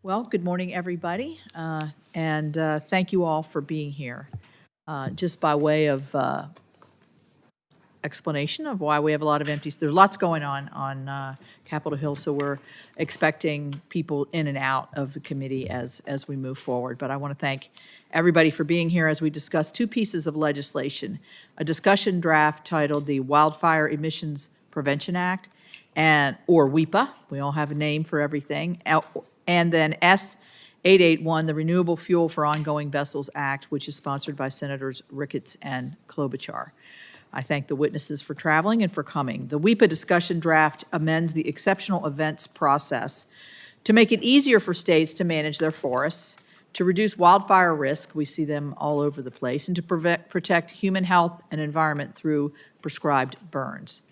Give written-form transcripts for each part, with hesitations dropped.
Well, good morning, everybody, and thank you all for being here. Just by way of explanation of why we have a lot of empties, there's lots going on Capitol Hill, so we're expecting people in and out of the committee as we move forward. But I want to thank everybody for being here as we discuss two pieces of legislation: a discussion draft titled the Wildfire Emissions Prevention Act, or WEPA. We all have a name for everything. And then S-881, the Renewable Fuel for Ongoing Vessels Act, which is sponsored by Senators Ricketts and Klobuchar. I thank the witnesses for traveling and for coming. The WEPA discussion draft amends the exceptional events process to make it easier for states to manage their forests, to reduce wildfire risk, we see them all over the place, and to protect human health and environment through prescribed burns.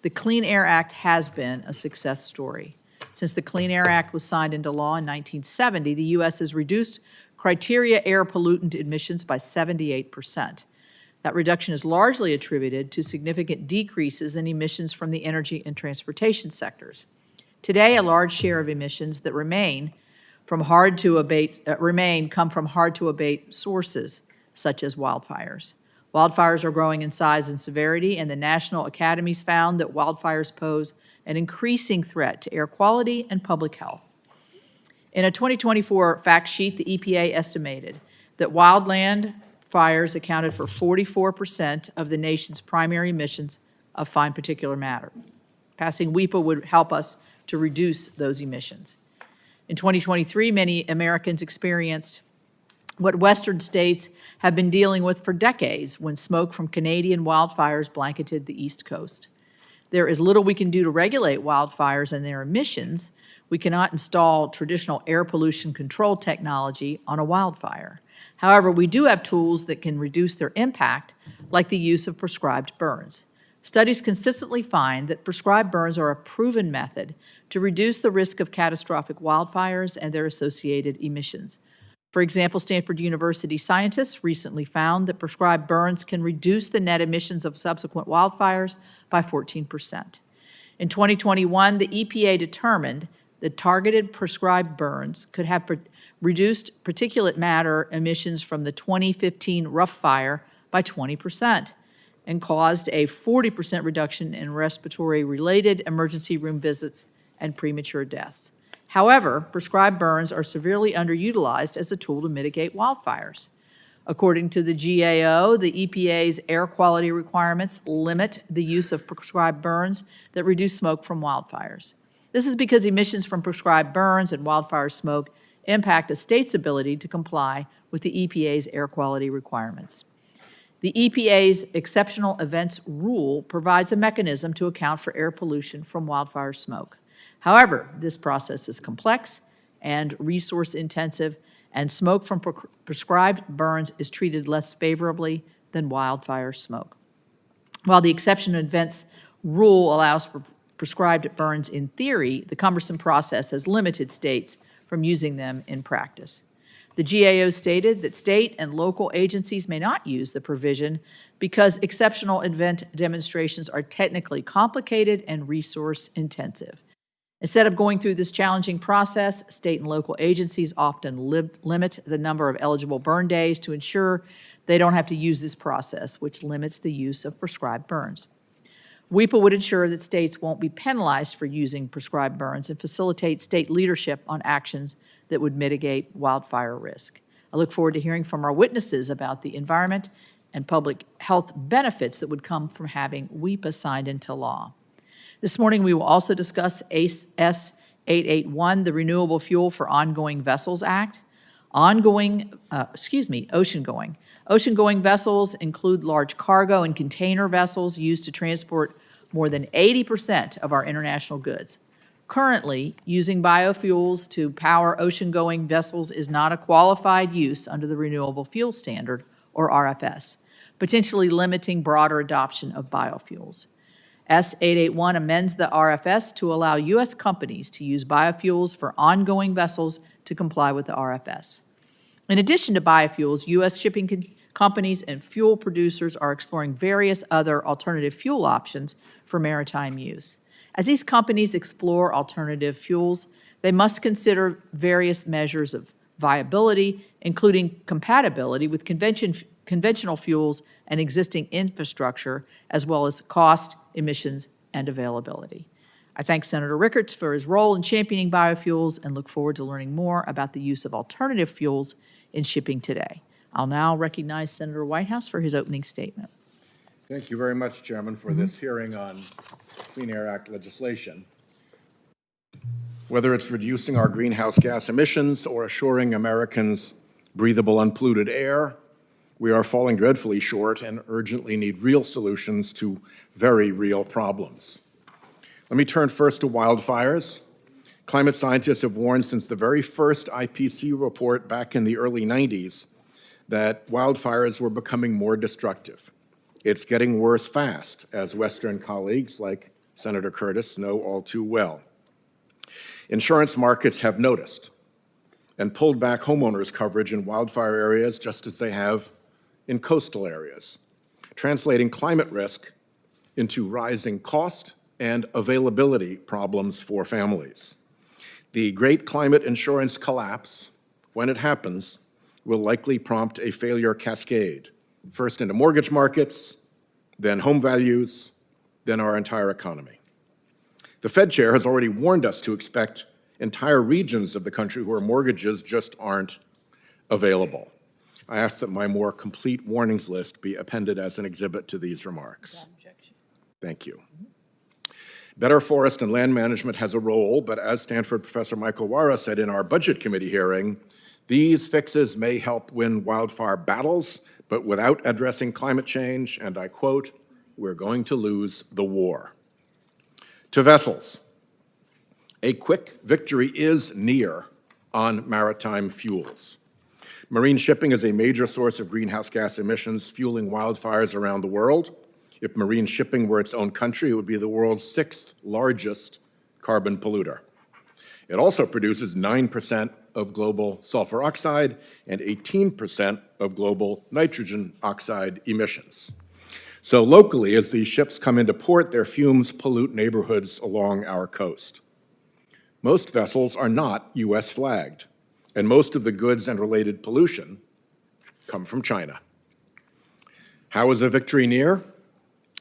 The Clean Air Act has been a success story. Since the Clean Air Act was signed into law in 1970, the U.S. has reduced criteria air pollutant emissions by 78%. That reduction is largely attributed to significant decreases in emissions from the energy and transportation sectors. Today, a large share of emissions that come from hard to abate sources, such as wildfires. Wildfires are growing in size and severity, and the national academies found that wildfires pose an increasing threat to air quality and public health. In a 2024 fact sheet, the EPA estimated that wildland fires accounted for 44% of the nation's primary emissions of fine particulate matter. Passing WEPA would help us to reduce those emissions. In 2023, many Americans experienced what Western states have been dealing with for decades when smoke from Canadian wildfires blanketed the East Coast. There is little we can do to regulate wildfires and their emissions. We cannot install traditional air pollution control technology on a wildfire. However, we do have tools that can reduce their impact, like the use of prescribed burns. Studies consistently find that prescribed burns are a proven method to reduce the risk of catastrophic wildfires and their associated emissions. For example, Stanford University scientists recently found that prescribed burns can reduce the net emissions of subsequent wildfires by 14%. In 2021, the EPA determined that targeted prescribed burns could have reduced particulate matter emissions from the 2015 Rough Fire by 20% and caused a 40% reduction in respiratory-related emergency room visits and premature deaths. However, prescribed burns are severely underutilized as a tool to mitigate wildfires. According to the GAO, the EPA's air quality requirements limit the use of prescribed burns that reduce smoke from wildfires. This is because emissions from prescribed burns and wildfire smoke impact a state's ability to comply with the EPA's air quality requirements. The EPA's exceptional events rule provides a mechanism to account for air pollution from wildfire smoke. However, this process is complex and resource-intensive, and smoke from prescribed burns is treated less favorably than wildfire smoke. While the exception events rule allows for prescribed burns in theory, the cumbersome process has limited states from using them in practice. The GAO stated that state and local agencies may not use the provision because exceptional event demonstrations are technically complicated and resource-intensive. Instead of going through this challenging process, state and local agencies often limit the number of eligible burn days to ensure they don't have to use this process, which limits the use of prescribed burns. WEPA would ensure that states won't be penalized for using prescribed burns and facilitate state leadership on actions that would mitigate wildfire risk. I look forward to hearing from our witnesses about the environment and public health benefits that would come from having WEPA signed into law. This morning, we will also discuss S-881, the Renewable Fuel for Ongoing Vessels Act. Ocean-going. Ocean-going vessels include large cargo and container vessels used to transport more than 80% of our international goods. Currently, using biofuels to power ocean-going vessels is not a qualified use under the Renewable Fuel Standard, or RFS, potentially limiting broader adoption of biofuels. S-881 amends the RFS to allow U.S. companies to use biofuels for ongoing vessels to comply with the RFS. In addition to biofuels, U.S. shipping companies and fuel producers are exploring various other alternative fuel options for maritime use. As these companies explore alternative fuels, They must consider various measures of viability, including compatibility with conventional fuels and existing infrastructure, as well as cost, emissions, and availability. I thank Senator Rickards for his role in championing biofuels and look forward to learning more about the use of alternative fuels in shipping today. I'll now recognize Senator Whitehouse for his opening statement. Thank you very much, Chairman, for this hearing on Clean Air Act legislation. Whether it's reducing our greenhouse gas emissions or assuring Americans breathable, unpolluted air, we are falling dreadfully short and urgently need real solutions to very real problems. Let me turn first to wildfires. Climate scientists have warned since the very first IPCC report back in the early 90s that wildfires were becoming more destructive. It's getting worse fast, as Western colleagues like Senator Curtis know all too well. Insurance markets have noticed and pulled back homeowners coverage in wildfire areas just as they have in coastal areas, translating climate risk into rising cost and availability problems for families. The great climate insurance collapse, when it happens, will likely prompt a failure cascade, first into mortgage markets, then home values, then our entire economy. The Fed chair has already warned us to expect entire regions of the country where mortgages just aren't available. I ask that my more complete warnings list be appended as an exhibit to these remarks. Thank you. Better forest and land management has a role, but as Stanford Professor Michael Wara said in our Budget Committee hearing, these fixes may help win wildfire battles, but without addressing climate change, and I quote, "we're going to lose the war." To vessels, a quick victory is near on maritime fuels. Marine shipping is a major source of greenhouse gas emissions, fueling wildfires around the world. If marine shipping were its own country, it would be the world's 6th largest carbon polluter. It also produces 9% of global sulfur oxide and 18% of global nitrogen oxide emissions. So locally, as these ships come into port, their fumes pollute neighborhoods along our coast. Most vessels are not U.S. flagged, and most of the goods and related pollution come from China. How is a victory near?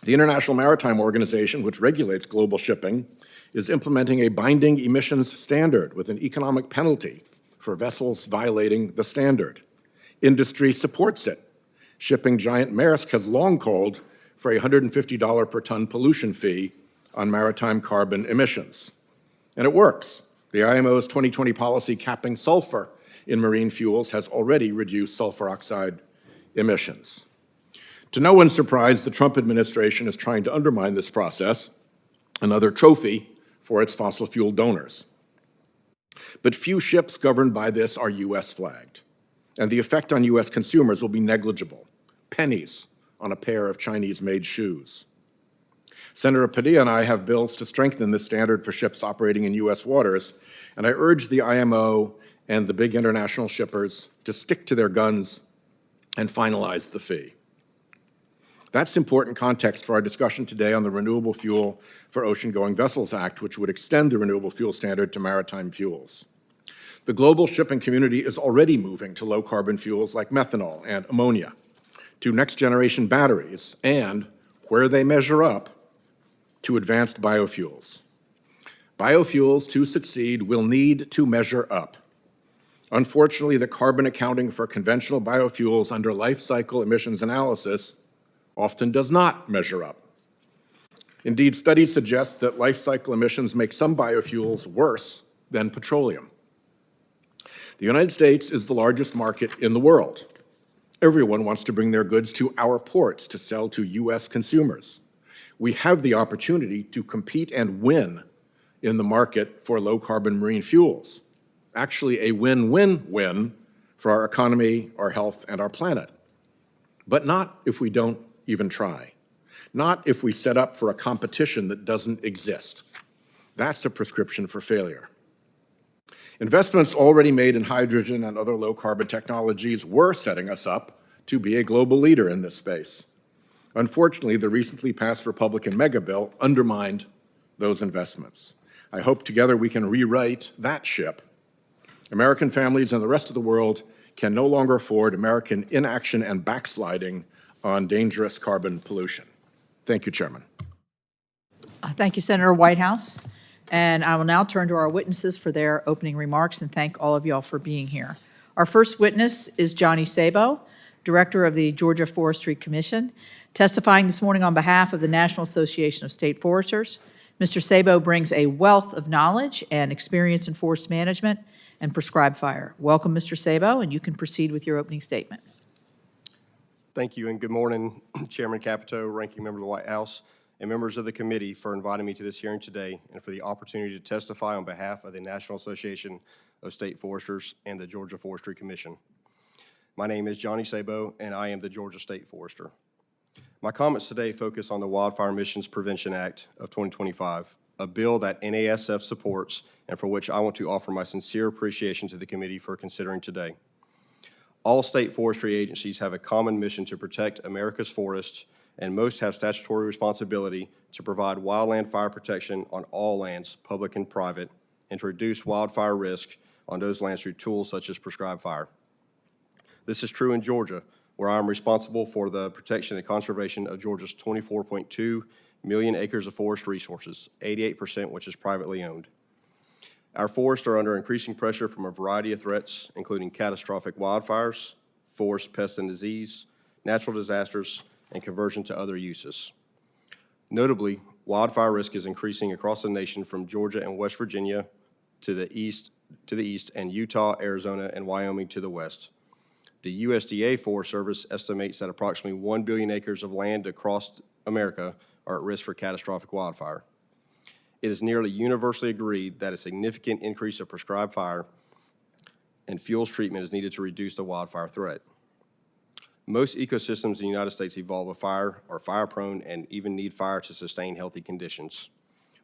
The International Maritime Organization, which regulates global shipping, is implementing a binding emissions standard with an economic penalty for vessels violating the standard. Industry supports it. Shipping giant Maersk has long called for a $150 per ton pollution fee on maritime carbon emissions. And it works. The IMO's 2020 policy capping sulfur in marine fuels has already reduced sulfur oxide emissions. To no one's surprise, the Trump administration is trying to undermine this process, another trophy for its fossil fuel donors. But few ships governed by this are U.S. flagged, and the effect on U.S. consumers will be negligible, pennies on a pair of Chinese-made shoes. Senator Padilla and I have bills to strengthen this standard for ships operating in U.S. waters, and I urge the IMO and the big international shippers to stick to their guns and finalize the fee. That's important context for our discussion today on the Renewable Fuel for Ocean-Going Vessels Act, which would extend the renewable fuel standard to maritime fuels. The global shipping community is already moving to low-carbon fuels like methanol and ammonia, to next-generation batteries, and, where they measure up, to advanced biofuels. Biofuels, to succeed, will need to measure up. Unfortunately, the carbon accounting for conventional biofuels under life cycle emissions analysis often does not measure up. Indeed, studies suggest that life cycle emissions make some biofuels worse than petroleum. The United States is the largest market in the world. Everyone wants to bring their goods to our ports to sell to U.S. consumers. We have the opportunity to compete and win in the market for low-carbon marine fuels. Actually, a win-win-win for our economy, our health, and our planet. But not if we don't even try. Not if we set up for a competition that doesn't exist. That's a prescription for failure. Investments already made in hydrogen and other low-carbon technologies were setting us up to be a global leader in this space. Unfortunately, the recently passed Republican mega bill undermined those investments. I hope together we can rewrite that ship. American families and the rest of the world can no longer afford American inaction and backsliding on dangerous carbon pollution. Thank you, Chairman. Thank you, Senator Whitehouse. And I will now turn to our witnesses for their opening remarks and thank all of y'all for being here. Our first witness is Johnny Sabo, Director of the Georgia Forestry Commission, testifying this morning on behalf of the National Association of State Foresters. Mr. Sabo brings a wealth of knowledge and experience in forest management and prescribed fire. Welcome, Mr. Sabo, and you can proceed with your opening statement. Thank you, and good morning, Chairman Capito, Ranking Member of the White House, and members of the committee for inviting me to this hearing today and for the opportunity to testify on behalf of the National Association of State Foresters and the Georgia Forestry Commission. My name is Johnny Sabo, and I am the Georgia State Forester. My comments today focus on the Wildfire Emissions Prevention Act of 2025, a bill that NASF supports and for which I want to offer my sincere appreciation to the committee for considering today. All state forestry agencies have a common mission to protect America's forests, and most have statutory responsibility to provide wildland fire protection on all lands, public and private, and to reduce wildfire risk on those lands through tools such as prescribed fire. This is true in Georgia, where I am responsible for the protection and conservation of Georgia's 24.2 million acres of forest resources, 88% which is privately owned. Our forests are under increasing pressure from a variety of threats, including catastrophic wildfires, forest pests and disease, natural disasters, and conversion to other uses. Notably, wildfire risk is increasing across the nation from Georgia and West Virginia to the east and Utah, Arizona, and Wyoming to the west. The USDA Forest Service estimates that approximately 1 billion acres of land across America are at risk for catastrophic wildfire. It is nearly universally agreed that a significant increase of prescribed fire and fuels treatment is needed to reduce the wildfire threat. Most ecosystems in the United States evolve with fire, are fire-prone, and even need fire to sustain healthy conditions.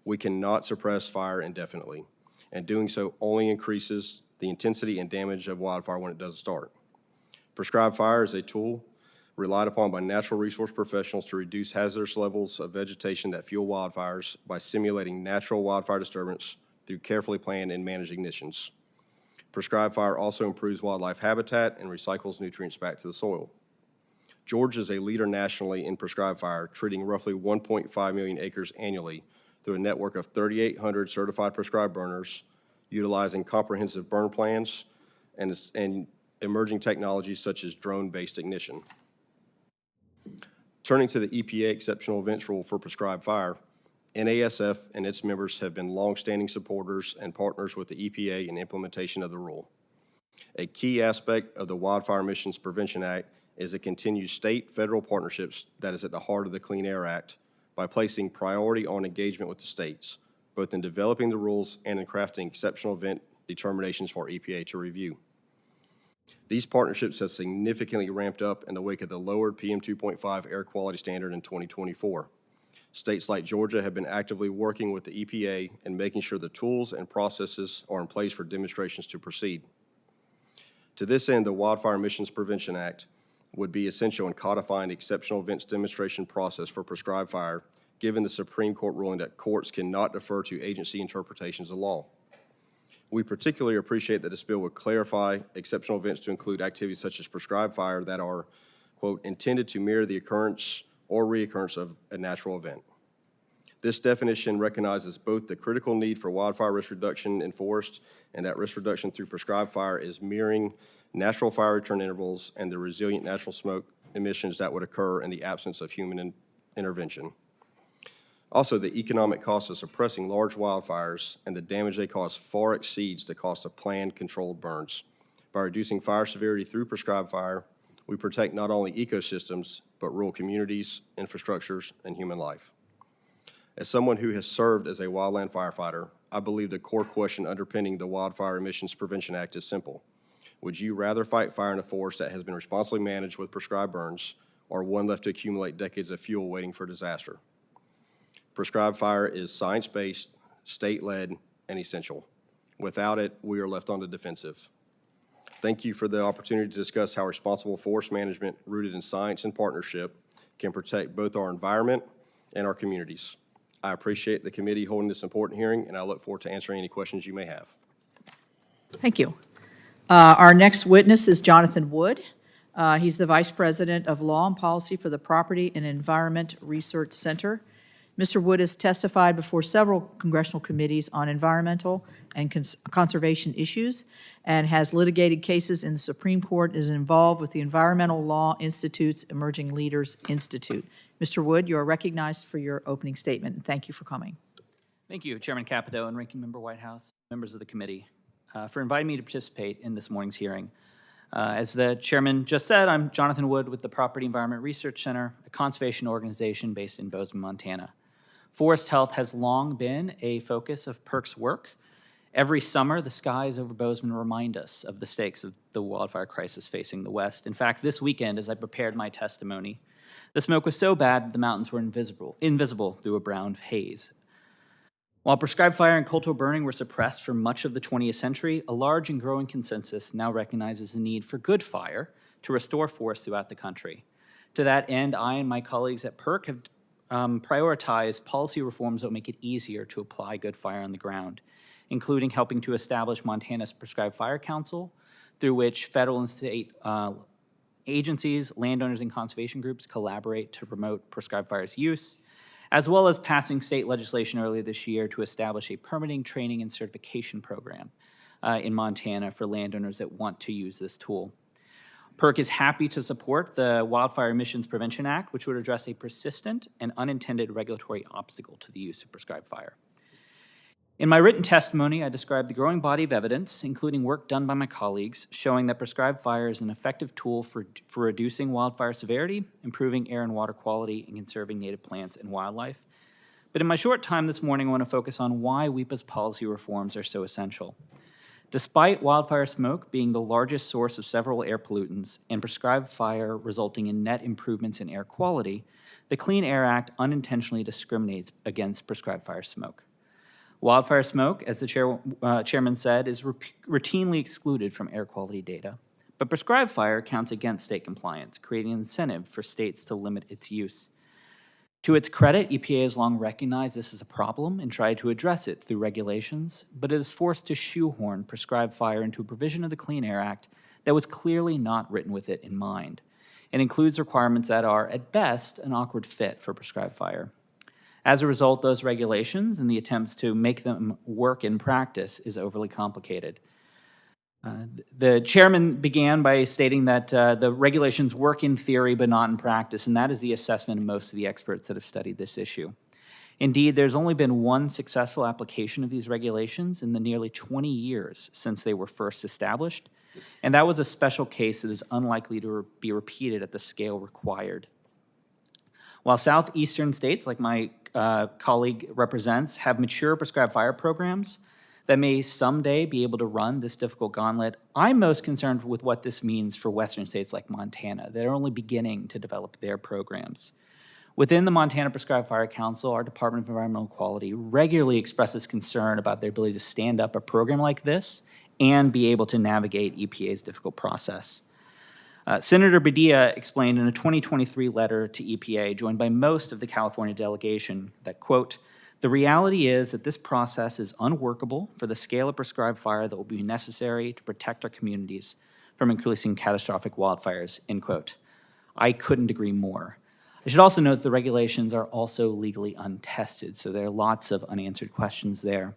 We cannot suppress fire indefinitely, and doing so only increases the intensity and damage of wildfire when it does start. Prescribed fire is a tool relied upon by natural resource professionals to reduce hazardous levels of vegetation that fuel wildfires by simulating natural wildfire disturbance through carefully planned and managed ignitions. Prescribed fire also improves wildlife habitat and recycles nutrients back to the soil. Georgia is a leader nationally in prescribed fire, treating roughly 1.5 million acres annually through a network of 3,800 certified prescribed burners, utilizing comprehensive burn plans and emerging technologies such as drone-based ignition. Turning to the EPA Exceptional Events Rule for prescribed fire, NASF and its members have been longstanding supporters and partners with the EPA in implementation of the rule. A key aspect of the Wildfire Emissions Prevention Act is the continued state-federal partnerships that is at the heart of the Clean Air Act by placing priority on engagement with the states, both in developing the rules and in crafting exceptional event determinations for EPA to review. These partnerships have significantly ramped up in the wake of the lowered PM 2.5 air quality standard in 2024. States like Georgia have been actively working with the EPA and making sure the tools and processes are in place for demonstrations to proceed. To this end, the Wildfire Emissions Prevention Act would be essential in codifying the exceptional events demonstration process for prescribed fire, given the Supreme Court ruling that courts cannot defer to agency interpretations of law. We particularly appreciate that this bill would clarify exceptional events to include activities such as prescribed fire that are, quote, intended to mirror the occurrence or reoccurrence of a natural event. This definition recognizes both the critical need for wildfire risk reduction in forests and that risk reduction through prescribed fire is mirroring natural fire return intervals and the resilient natural smoke emissions that would occur in the absence of human intervention. Also, the economic cost of suppressing large wildfires and the damage they cause far exceeds the cost of planned, controlled burns. By reducing fire severity through prescribed fire, we protect not only ecosystems, but rural communities, infrastructures, and human life. As someone who has served as a wildland firefighter, I believe the core question underpinning the Wildfire Emissions Prevention Act is simple. Would you rather fight fire in a forest that has been responsibly managed with prescribed burns, or one left to accumulate decades of fuel waiting for disaster? Prescribed fire is science-based, state-led, and essential. Without it, we are left on the defensive. Thank you for the opportunity to discuss how responsible forest management rooted in science and partnership can protect both our environment and our communities. I appreciate the committee holding this important hearing, and I look forward to answering any questions you may have. Thank you. Our next witness is Jonathan Wood. He's the Vice President of Law and Policy for the Property and Environment Research Center. Mr. Wood has testified before several congressional committees on environmental and conservation issues and has litigated cases in the Supreme Court, is involved with the Environmental Law Institute's Emerging Leaders Institute. Mr. Wood, you are recognized for your opening statement, and thank you for coming. Thank you, Chairman Capito and Ranking Member Whitehouse, members of the committee, for inviting me to participate in this morning's hearing. As the chairman just said, I'm Jonathan Wood with the Property Environment Research Center, a conservation organization based in Bozeman, Montana. Forest health has long been a focus of PERC's work. Every summer, the skies over Bozeman remind us of the stakes of the wildfire crisis facing the West. In fact, this weekend, as I prepared my testimony, the smoke was so bad that the mountains were invisible through a brown haze. While prescribed fire and cultural burning were suppressed for much of the 20th century, a large and growing consensus now recognizes the need for good fire to restore forests throughout the country. To that end, I and my colleagues at PERC have prioritized policy reforms that will make it easier to apply good fire on the ground, including helping to establish Montana's Prescribed Fire Council, through which federal and state agencies, landowners, and conservation groups collaborate to promote prescribed fire's use, as well as passing state legislation earlier this year to establish a permitting, training, and certification program in Montana for landowners that want to use this tool. PERC is happy to support the Wildfire Emissions Prevention Act, which would address a persistent and unintended regulatory obstacle to the use of prescribed fire. In my written testimony, I described the growing body of evidence, including work done by my colleagues, showing that prescribed fire is an effective tool for reducing wildfire severity, improving air and water quality, and conserving native plants and wildlife. But in my short time this morning, I want to focus on why WEPA's policy reforms are so essential. Despite wildfire smoke being the largest source of several air pollutants and prescribed fire resulting in net improvements in air quality, the Clean Air Act unintentionally discriminates against prescribed fire smoke. Wildfire smoke, as the chairman said, is routinely excluded from air quality data, but prescribed fire counts against state compliance, creating an incentive for states to limit its use. To its credit, EPA has long recognized this as a problem and tried to address it through regulations, but it is forced to shoehorn prescribed fire into a provision of the Clean Air Act that was clearly not written with it in mind. It includes requirements that are, at best, an awkward fit for prescribed fire. As a result, those regulations and the attempts to make them work in practice is overly complicated. The chairman began by stating that the regulations work in theory but not in practice, and that is the assessment of most of the experts that have studied this issue. Indeed, there's only been one successful application of these regulations in the nearly 20 years since they were first established, and that was a special case that is unlikely to be repeated at the scale required. While southeastern states, like my colleague represents, have mature prescribed fire programs that may someday be able to run this difficult gauntlet, I'm most concerned with what this means for western states like Montana that are only beginning to develop their programs. Within the Montana Prescribed Fire Council, our Department of Environmental Quality regularly expresses concern about their ability to stand up a program like this and be able to navigate EPA's difficult process. Senator Padilla explained in a 2023 letter to EPA, joined by most of the California delegation, that, quote, "The reality is that this process is unworkable for the scale of prescribed fire that will be necessary to protect our communities from increasing catastrophic wildfires," end quote. I couldn't agree more. I should also note the regulations are also legally untested, so there are lots of unanswered questions there.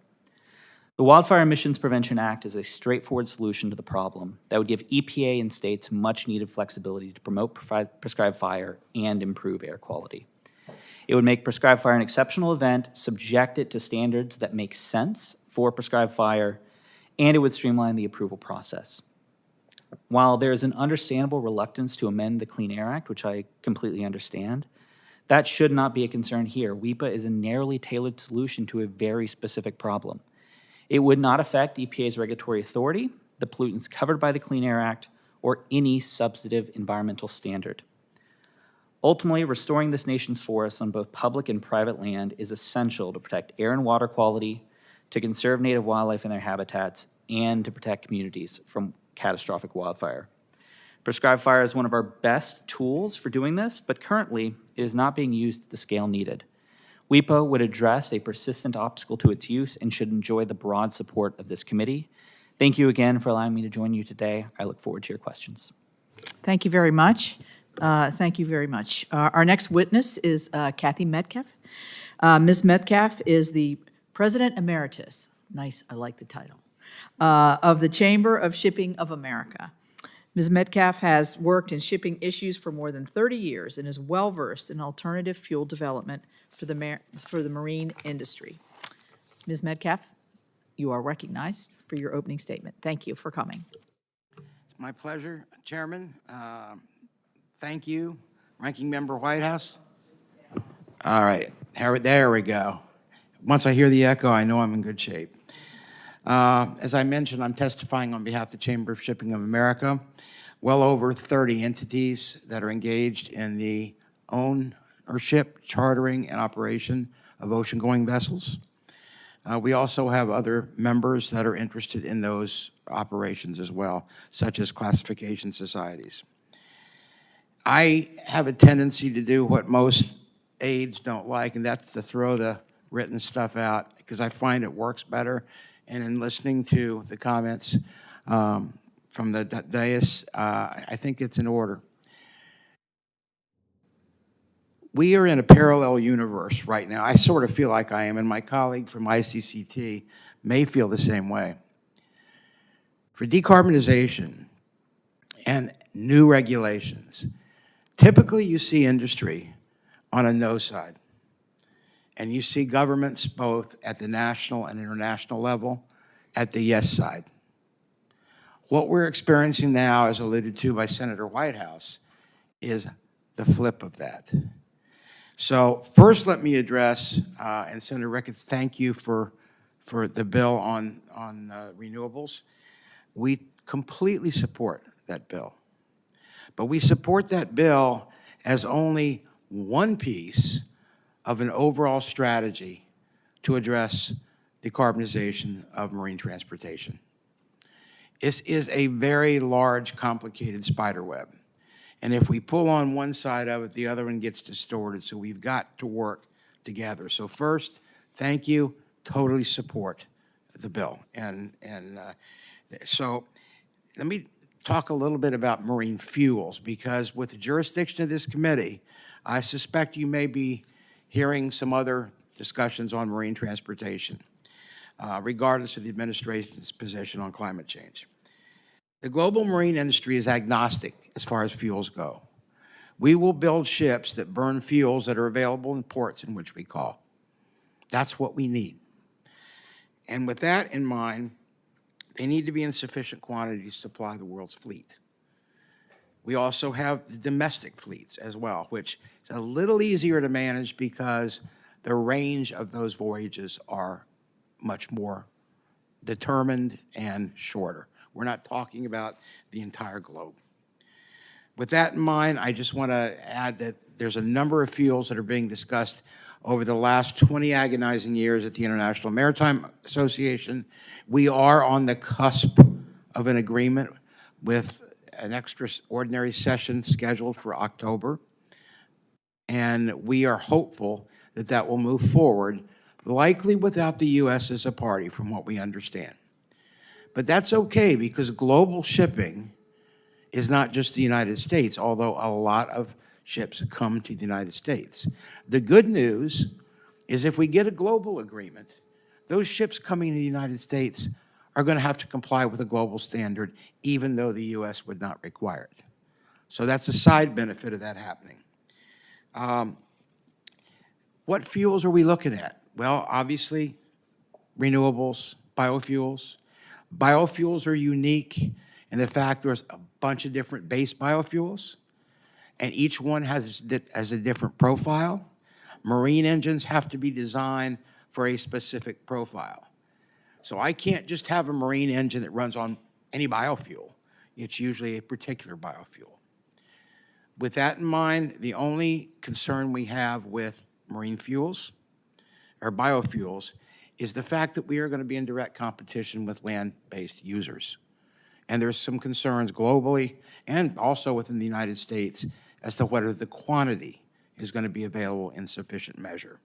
The Wildfire Emissions Prevention Act is a straightforward solution to the problem that would give EPA and states much-needed flexibility to promote prescribed fire and improve air quality. It would make prescribed fire an exceptional event, subject it to standards that make sense for prescribed fire, and it would streamline the approval process. While there is an understandable reluctance to amend the Clean Air Act, which I completely understand, that should not be a concern here. WEPA is a narrowly tailored solution to a very specific problem. It would not affect EPA's regulatory authority, the pollutants covered by the Clean Air Act, or any substantive environmental standard. Ultimately, restoring this nation's forests on both public and private land is essential to protect air and water quality, to conserve native wildlife and their habitats, and to protect communities from catastrophic wildfire. Prescribed fire is one of our best tools for doing this, but currently it is not being used at the scale needed. WEPA would address a persistent obstacle to its use and should enjoy the broad support of this committee. Thank you again for allowing me to join you today. I look forward to your questions. Thank you very much. Thank you very much. Our next witness is Kathy Metcalf. Ms. Metcalf is the President Emeritus, nice, I like the title, of the Chamber of Shipping of America. Ms. Metcalf has worked in shipping issues for more than 30 years and is well-versed in alternative fuel development for the marine industry. Ms. Metcalf, you are recognized for your opening statement. Thank you for coming. My pleasure, Chairman. Thank you, Ranking Member Whitehouse. All right, there we go. Once I hear the echo, I know I'm in good shape. As I mentioned, I'm testifying on behalf of the Chamber of Shipping of America. Well over 30 entities that are engaged in the ownership, chartering, and operation of ocean-going vessels. We also have other members that are interested in those operations as well, such as classification societies. I have a tendency to do what most aides don't like, and that's to throw the written stuff out, because I find it works better. And in listening to the comments from the dais, I think it's in order. We are in a parallel universe right now. I sort of feel like I am, and my colleague from ICCT may feel the same way. For decarbonization and new regulations, typically you see industry on a no side, and you see governments both at the national and international level at the yes side. What we're experiencing now, as alluded to by Senator Whitehouse, is the flip of that. So first, let me address, and Senator Ricketts, thank you for the bill on renewables. We completely support that bill. But we support that bill as only one piece of an overall strategy to address decarbonization of marine transportation. This is a very large, complicated spider web. And if we pull on one side of it, the other one gets distorted. So we've got to work together. So first, thank you, totally support the bill. So let me talk a little bit about marine fuels, because with the jurisdiction of this committee, I suspect you may be hearing some other discussions on marine transportation, regardless of the administration's position on climate change. The global marine industry is agnostic as far as fuels go. We will build ships that burn fuels that are available in ports in which we call. That's what we need. And with that in mind, they need to be in sufficient quantity to supply the world's fleet. We also have the domestic fleets as well, which is a little easier to manage because the range of those voyages are much more determined and shorter. We're not talking about the entire globe. With that in mind, I just want to add that there's a number of fuels that are being discussed over the last 20 agonizing years at the International Maritime Association. We are on the cusp of an agreement with an extraordinary session scheduled for October. And we are hopeful that that will move forward, likely without the U.S. as a party, from what we understand. But that's okay, because global shipping is not just the United States, although a lot of ships come to the United States. The good news is if we get a global agreement, those ships coming to the United States are going to have to comply with a global standard, even though the U.S. would not require it. So that's a side benefit of that happening. What fuels are we looking at? Well, obviously, renewables, biofuels. Biofuels are unique in the fact there's a bunch of different base biofuels, and each one has a different profile. Marine engines have to be designed for a specific profile. So I can't just have a marine engine that runs on any biofuel. It's usually a particular biofuel. With that in mind, the only concern we have with marine fuels or biofuels is the fact that we are going to be in direct competition with land-based users. And there's some concerns globally and also within the United States as to whether the quantity is going to be available in sufficient measure.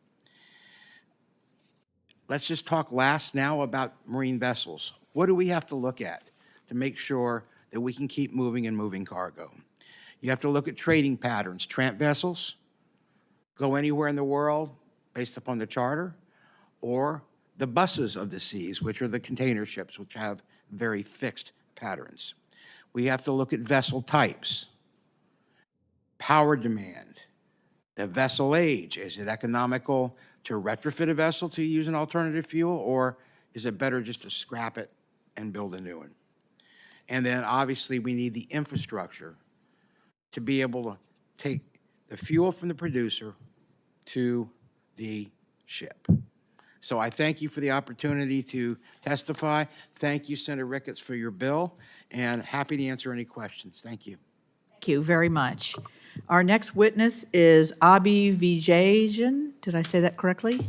let's just talk last now about marine vessels. What do we have to look at to make sure that we can keep moving and moving cargo? You have to look at trading patterns. Tramp vessels go anywhere in the world based upon the charter, or the buses of the seas, which are the container ships, which have very fixed patterns. We have to look at vessel types, power demand, the vessel age. Is it economical to retrofit a vessel to use an alternative fuel, or is it better just to scrap it and build a new one? And then obviously we need the infrastructure to be able to take the fuel from the producer to the ship. So I thank you for the opportunity to testify. Thank you, Senator Ricketts, for your bill, and happy to answer any questions. Thank you. Thank you very much. Our next witness is Abhi Vijayan. Did I say that correctly?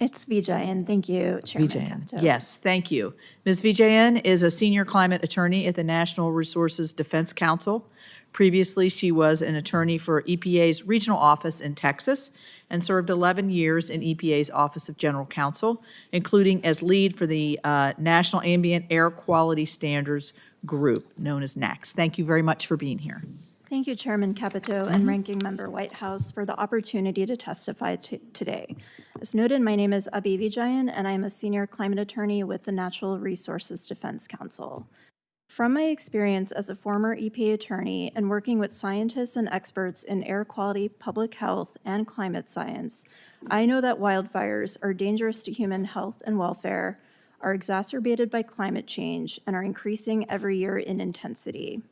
It's Vijayan. Thank you, Chairman Vijayan. Capito. Yes, thank you. Ms. Vijayan is a senior climate attorney at the National Resources Defense Council. Previously, she was an attorney for EPA's regional office in Texas and served 11 years in EPA's Office of General Counsel, including as lead for the National Ambient Air Quality Standards Group, known as NAAQS. Thank you very much for being here. Thank you, Chairman Capito and Ranking Member Whitehouse, for the opportunity to testify today. As noted, my name is Abhi Vijayan, and I am a senior climate attorney with the Natural Resources Defense Council. From my experience as a former EPA attorney and working with scientists and experts in air quality, public health, and climate science, I know that wildfires are dangerous to human health and welfare, are exacerbated by climate change, and are increasing every year in intensity.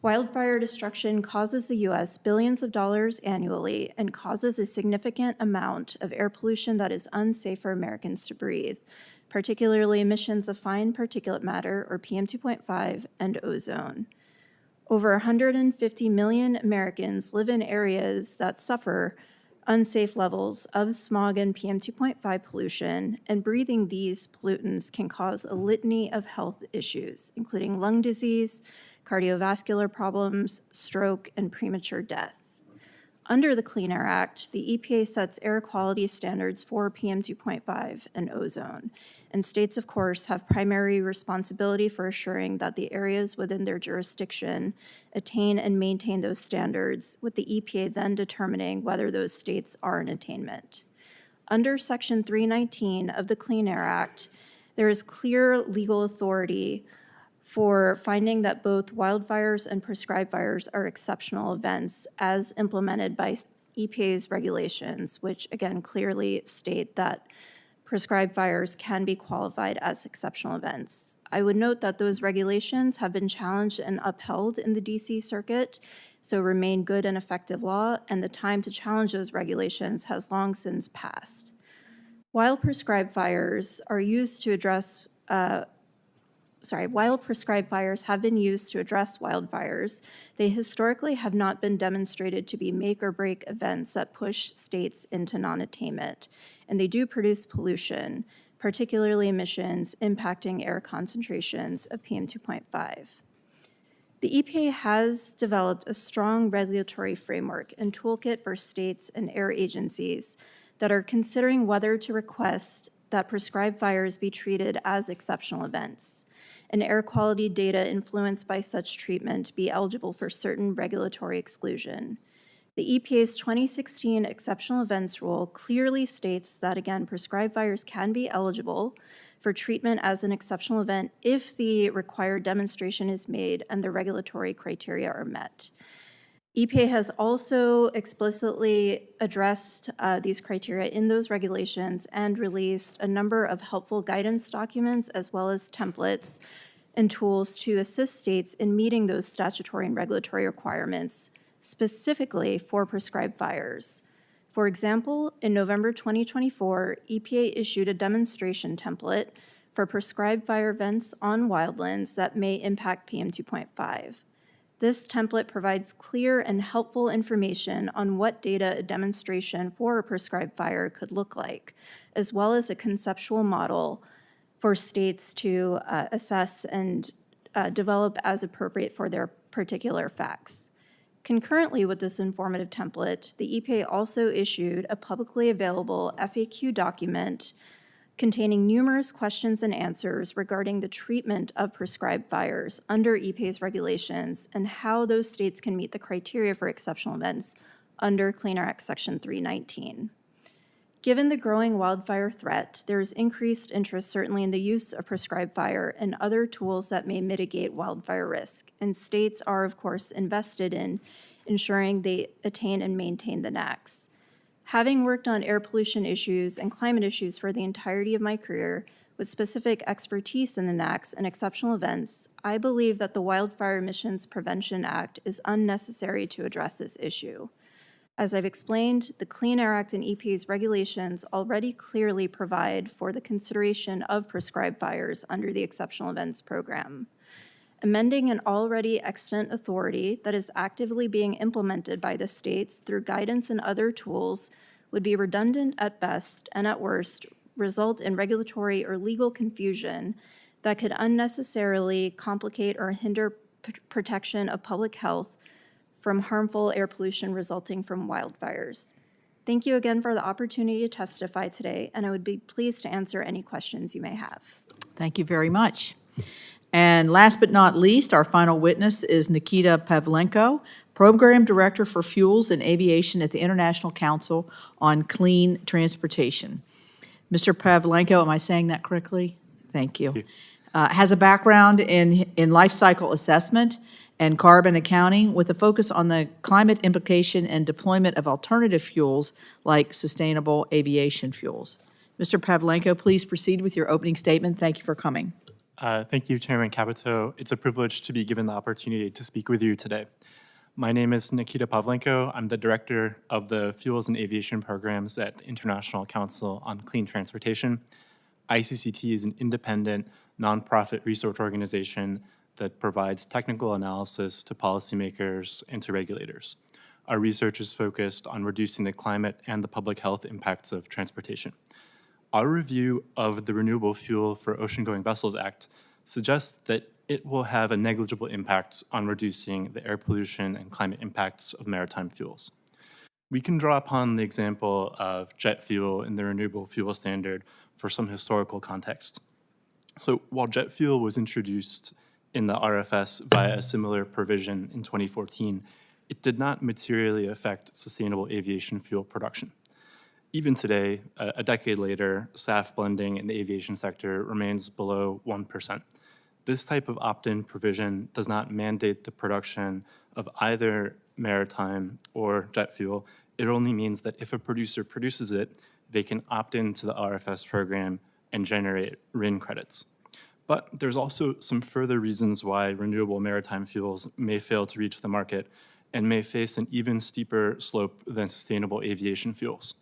Wildfire destruction causes the U.S. billions of dollars annually and causes a significant amount of air pollution that is unsafe for Americans to breathe, particularly emissions of fine particulate matter, or PM2.5, and ozone. Over 150 million Americans live in areas that suffer unsafe levels of smog and PM2.5 pollution, and breathing these pollutants can cause a litany of health issues, including lung disease, cardiovascular problems, stroke, and premature death. Under the Clean Air Act, the EPA sets air quality standards for PM2.5 and ozone, and states, of course, have primary responsibility for assuring that the areas within their jurisdiction attain and maintain those standards, with the EPA then determining whether those states are in attainment. Under Section 319 of the Clean Air Act, there is clear legal authority for finding that both wildfires and prescribed fires are exceptional events as implemented by EPA's regulations, which again clearly state that prescribed fires can be qualified as exceptional events. I would note that those regulations have been challenged and upheld in the DC Circuit, so remain good and effective law, and the time to challenge those regulations has long since passed. While prescribed fires have been used to address wildfires, they historically have not been demonstrated to be make or break events that push states into non-attainment, and they do produce pollution, particularly emissions impacting air concentrations of PM2.5. The EPA has developed a strong regulatory framework and toolkit for states and air agencies that are considering whether to request that prescribed fires be treated as exceptional events, and air quality data influenced by such treatment be eligible for certain regulatory exclusion. The EPA's 2016 exceptional events rule clearly states that, again, prescribed fires can be eligible for treatment as an exceptional event if the required demonstration is made and the regulatory criteria are met. EPA has also explicitly addressed these criteria in those regulations and released a number of helpful guidance documents as well as templates and tools to assist states in meeting those statutory and regulatory requirements, specifically for prescribed fires. For example, in November 2024, EPA issued a demonstration template for prescribed fire events on wildlands that may impact PM2.5. This template provides clear and helpful information on what data a demonstration for a prescribed fire could look like, as well as a conceptual model for states to assess and develop as appropriate for their particular facts. Concurrently with this informative template, the EPA also issued a publicly available FAQ document containing numerous questions and answers regarding the treatment of prescribed fires under EPA's regulations and how those states can meet the criteria for exceptional events under Clean Air Act Section 319. Given the growing wildfire threat, there is increased interest certainly in the use of prescribed fire and other tools that may mitigate wildfire risk, and states are, of course, invested in ensuring they attain and maintain the NAAQS. Having worked on air pollution issues and climate issues for the entirety of my career, with specific expertise in the NAAQS and exceptional events, I believe that the Wildfire Emissions Prevention Act is unnecessary to address this issue. As I've explained, the Clean Air Act and EPA's regulations already clearly provide for the consideration of prescribed fires under the Exceptional Events Program. Amending an already extant authority that is actively being implemented by the states through guidance and other tools would be redundant at best and at worst result in regulatory or legal confusion that could unnecessarily complicate or hinder protection of public health from harmful air pollution resulting from wildfires. Thank you again for the opportunity to testify today, and I would be pleased to answer any questions you may have. Thank you very much. And last but not least, our final witness is Nikita Pavlenko, Program Director for Fuels and Aviation at the International Council on Clean Transportation. Mr. Pavlenko, am I saying that correctly? Thank you. Has a background in life cycle assessment and carbon accounting with a focus on the climate implication and deployment of alternative fuels like sustainable aviation fuels. Mr. Pavlenko, please proceed with your opening statement. Thank you for coming. Thank you, Chairman Capito. It's a privilege to be given the opportunity to speak with you today. My name is Nikita Pavlenko. I'm the Director of the Fuels and Aviation Programs at the International Council on Clean Transportation. ICCT is an independent, nonprofit research organization that provides technical analysis to policymakers and to regulators. Our research is focused on reducing the climate and the public health impacts of transportation. Our review of the Renewable Fuel for Ocean-Going Vessels Act suggests that it will have a negligible impact on reducing the air pollution and climate impacts of maritime fuels. We can draw upon the example of jet fuel in the Renewable Fuel Standard for some historical context. So while jet fuel was introduced in the RFS via a similar provision in 2014, it did not materially affect sustainable aviation fuel production. Even today, a decade later, SAF blending in the aviation sector remains below 1%. This type of opt-in provision does not mandate the production of either maritime or jet fuel. It only means that if a producer produces it, they can opt into the RFS program and generate RIN credits. But there's also some further reasons why renewable maritime fuels may fail to reach the market and may face an even steeper slope than sustainable aviation fuels.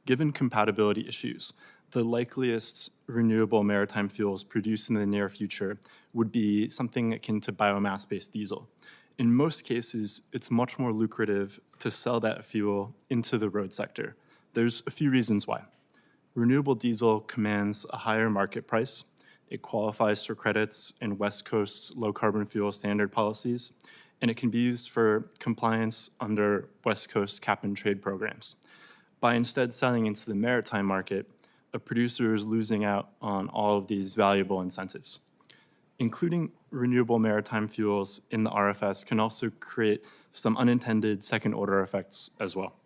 Given compatibility issues, the likeliest renewable maritime fuels produced in the near future would be something akin to biomass-based diesel. In most cases, it's much more lucrative to sell that fuel into the road sector. There's a few reasons why. Renewable diesel commands a higher market price. It qualifies for credits in West Coast's low-carbon fuel standard policies, and it can be used for compliance under West Coast cap-and-trade programs. By instead selling into the maritime market, a producer is losing out on all of these valuable incentives. Including renewable maritime fuels in the RFS can also create some unintended second-order effects as well.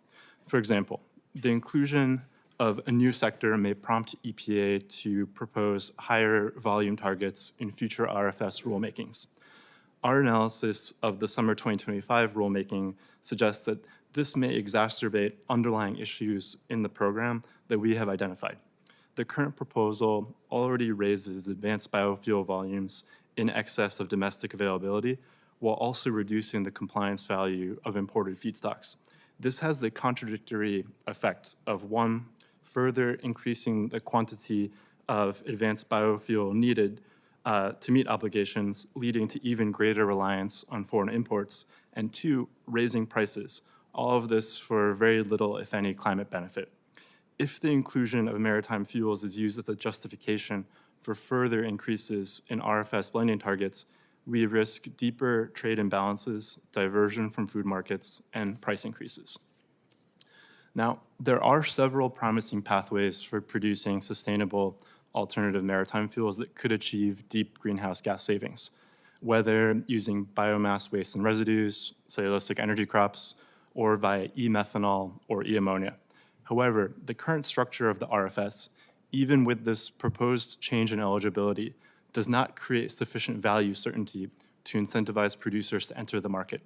For example, the inclusion of a new sector may prompt EPA to propose higher volume targets in future RFS rulemakings. Our analysis of the summer 2025 rulemaking suggests that this may exacerbate underlying issues in the program that we have identified. The current proposal already raises advanced biofuel volumes in excess of domestic availability, while also reducing the compliance value of imported feedstocks. This has the contradictory effect of, one, further increasing the quantity of advanced biofuel needed to meet obligations, leading to even greater reliance on foreign imports, and two, raising prices, all of this for very little, if any, climate benefit. If the inclusion of maritime fuels is used as a justification for further increases in RFS blending targets, we risk deeper trade imbalances, diversion from food markets, and price increases. Now, there are several promising pathways for producing sustainable alternative maritime fuels that could achieve deep greenhouse gas savings, whether using biomass waste and residues, cellulosic energy crops, or via e-methanol or e-ammonia. However, the current structure of the RFS, even with this proposed change in eligibility, does not create sufficient value certainty to incentivize producers to enter the market.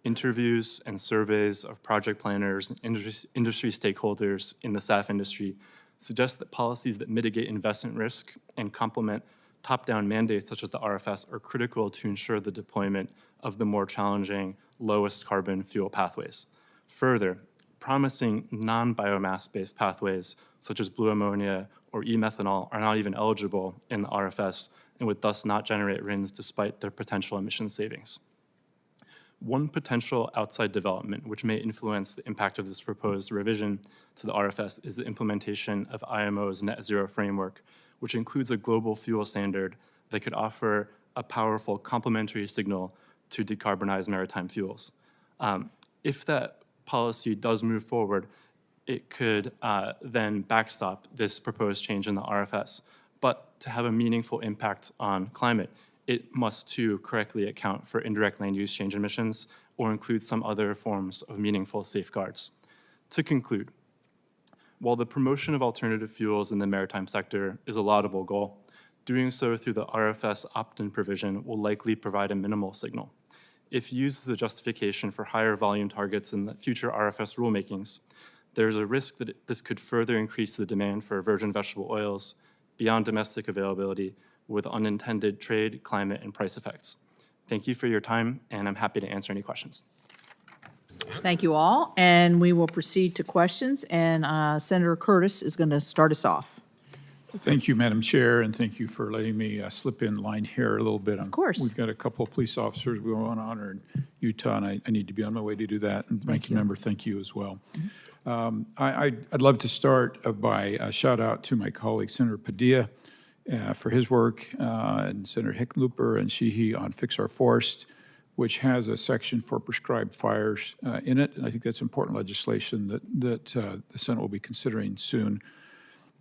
Interviews and surveys of project planners and industry stakeholders in the SAF industry suggest that policies that mitigate investment risk and complement top-down mandates such as the RFS are critical to ensure the deployment of the more challenging, lowest carbon fuel pathways. Further, promising non-biomass-based pathways such as blue ammonia or e-methanol are not even eligible in the RFS and would thus not generate RINs despite their potential emission savings. One potential outside development which may influence the impact of this proposed revision to the RFS is the implementation of IMO's net zero framework, which includes a global fuel standard that could offer a powerful complementary signal to decarbonize maritime fuels. If that policy does move forward, it could then backstop this proposed change in the RFS. But to have a meaningful impact on climate, it must too correctly account for indirect land use change emissions or include some other forms of meaningful safeguards. To conclude, while the promotion of alternative fuels in the maritime sector is a laudable goal, doing so through the RFS opt-in provision will likely provide a minimal signal. If used as a justification for higher volume targets in the future RFS rulemakings, there's a risk that this could further increase the demand for virgin vegetable oils beyond domestic availability with unintended trade, climate, and price effects. Thank you for your time, and I'm happy to answer any questions. Thank you all, and we will proceed to questions, and Senator Curtis is going to start us off. Thank you, Madam Chair, and thank you for letting me slip in line here a little bit. Of course. We've got a couple of police officers we want to honor in Utah, and I need to be on my way to do that. And Ranking Member, thank you as well. I'd love to start by a shout out to my colleague, Senator Padilla, for his work, and Senator Hickenlooper and Sheehy on Fix Our Forest, which has a section for prescribed fires in it. And I think that's important legislation that the Senate will be considering soon.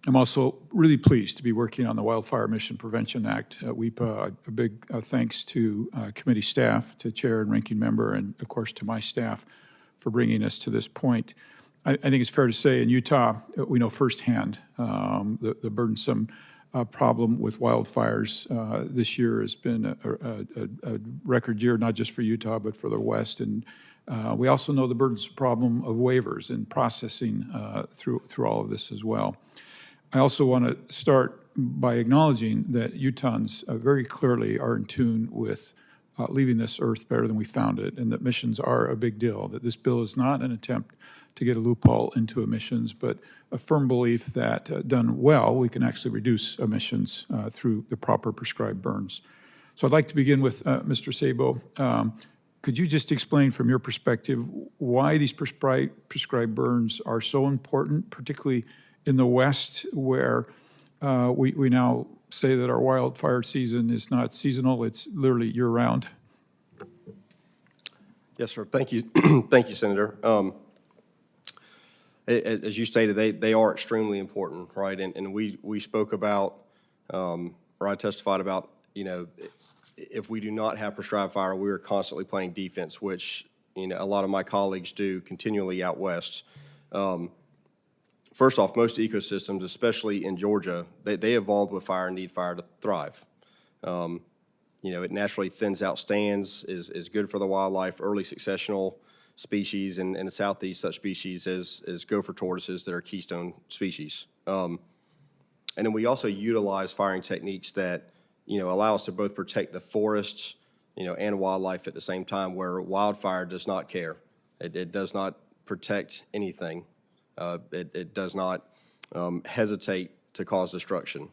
I'm also really pleased to be working on the Wildfire Emission Prevention Act, WEPA. A big thanks to committee staff, to Chair and Ranking Member, and of course to my staff for bringing us to this point. I think it's fair to say in Utah, we know firsthand the burdensome problem with wildfires. This year has been a record year, not just for Utah, but for the West. And we also know the burdensome problem of waivers and processing through all of this as well. I also want to start by acknowledging that Utahns very clearly are in tune with leaving this earth better than we found it, and that emissions are a big deal, that this bill is not an attempt to get a loophole into emissions, but a firm belief that done well, we can actually reduce emissions through the proper prescribed burns. So I'd like to begin with Mr. Sabo. Could you just explain from your perspective why these prescribed burns are so important, particularly in the West, where we now say that our wildfire season is not seasonal, it's literally year-round? Yes, sir. Thank you. Thank you, Senator. As you stated, they are extremely important, right? And we spoke about, or I testified about, if we do not have prescribed fire, we are constantly playing defense, which, a lot of my colleagues do continually out West. First off, most ecosystems, especially in Georgia, they evolved with fire and need fire to thrive. It naturally thins out stands, is good for the wildlife, early successional species, and in the Southeast, such species as gopher tortoises that are keystone species. And then we also utilize firing techniques that, allow us to both protect the forests, and wildlife at the same time, where wildfire does not care. It does not protect anything. It does not hesitate to cause destruction.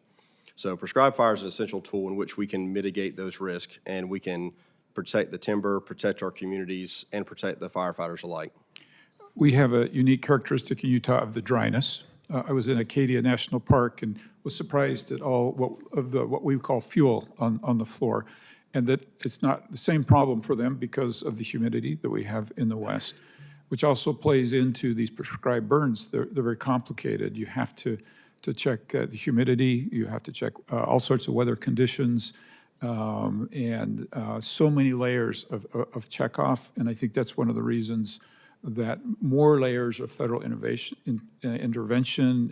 So prescribed fire is an essential tool in which we can mitigate those risks, and we can protect the timber, protect our communities, and protect the firefighters alike. We have a unique characteristic in Utah of the dryness. I was in Acadia National Park and was surprised at all what we call fuel on the floor. and that it's not the same problem for them because of the humidity that we have in the West, which also plays into these prescribed burns. They're very complicated. You have to check the humidity, you have to check all sorts of weather conditions, and so many layers of checkoff. And I think that's one of the reasons that more layers of federal intervention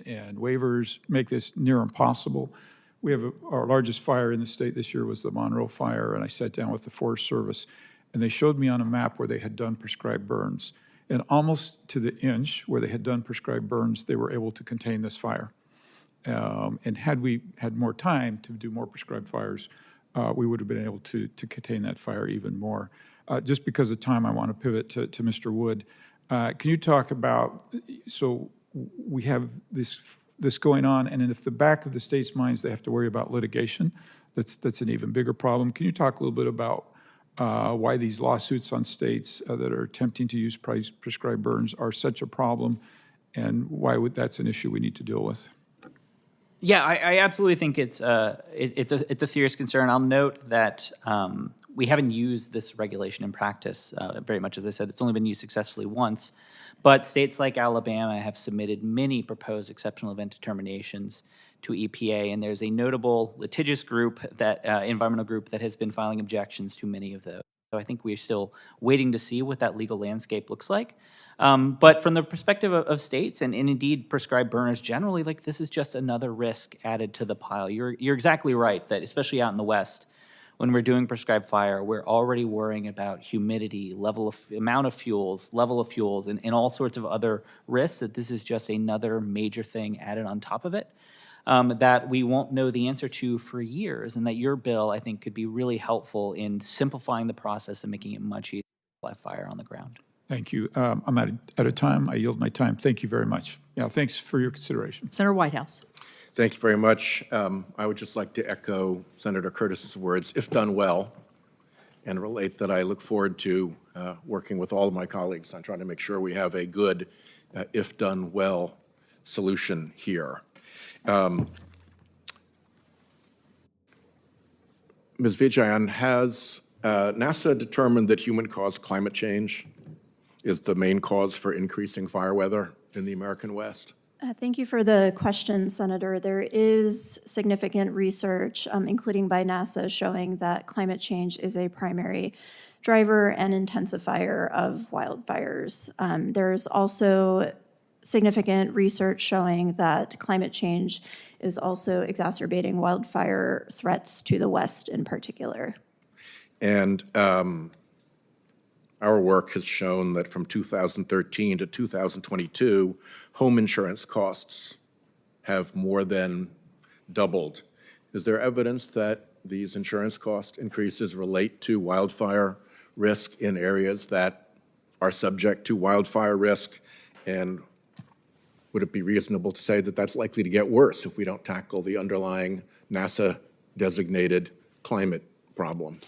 and waivers make this near impossible. We have our largest fire in the state this year was the Monroe Fire, and I sat down with the Forest Service, and they showed me on a map where they had done prescribed burns. And almost to the inch where they had done prescribed burns, they were able to contain this fire. And had we had more time to do more prescribed fires, we would have been able to contain that fire even more. Just because of time, I want to pivot to Mr. Wood. Can you talk about, so we have this going on, and if the back of the state's minds, they have to worry about litigation, that's an even bigger problem. Can you talk a little bit about why these lawsuits on states that are attempting to use prescribed burns are such a problem, and why that's an issue we need to deal with? Yeah, I absolutely think it's a serious concern. I'll note that we haven't used this regulation in practice very much. As I said, it's only been used successfully once. But states like Alabama have submitted many proposed exceptional event determinations to EPA, and there's a notable litigious group, that environmental group, that has been filing objections to many of those. So I think we're still waiting to see what that legal landscape looks like. But from the perspective of states and indeed prescribed burners generally, like, this is just another risk added to the pile. You're exactly right that especially out in the West, when we're doing prescribed fire, we're already worrying about humidity, amount of fuels, level of fuels, and all sorts of other risks, that this is just another major thing added on top of it that we won't know the answer to for years, and that your bill, I think, could be really helpful in simplifying the process and making it much easier to apply fire on the ground. Thank you. I'm out of time. I yield my time. Thank you very much. Yeah, thanks for your consideration. Senator Whitehouse. Thank you very much. I would just like to echo Senator Curtis's words, if done well, and relate that I look forward to working with all of my colleagues on trying to make sure we have a good, if done well, solution here. Ms. Vijayan, has NASA determined that human-caused climate change is the main cause for increasing fire weather in the American West? Thank you for the question, Senator. There is significant research, including by NASA, showing that climate change is a primary driver and intensifier of wildfires. There's also significant research showing that climate change is also exacerbating wildfire threats to the West in particular. And our work has shown that from 2013 to 2022, home insurance costs have more than doubled. Is there evidence that these insurance cost increases relate to wildfire risk in areas that are subject to wildfire risk? And would it be reasonable to say that that's likely to get worse if we don't tackle the underlying NASA-designated climate problem?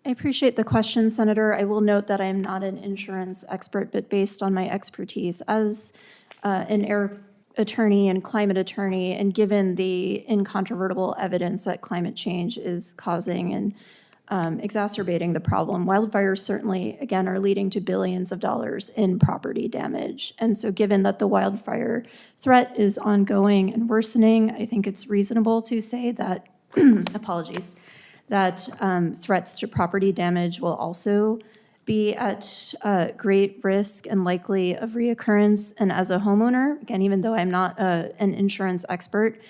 I appreciate the question, Senator. I will note that I am not an insurance expert, but based on my expertise as an air attorney and climate attorney, and given the incontrovertible evidence that climate change is causing and exacerbating the problem, wildfires certainly, again, are leading to billions of dollars in property damage. And so given that the wildfire threat is ongoing and worsening, I think it's reasonable to say that, apologies, that threats to property damage will also be at great risk and likely of reoccurrence. And as a homeowner, again, even though I'm not an insurance expert,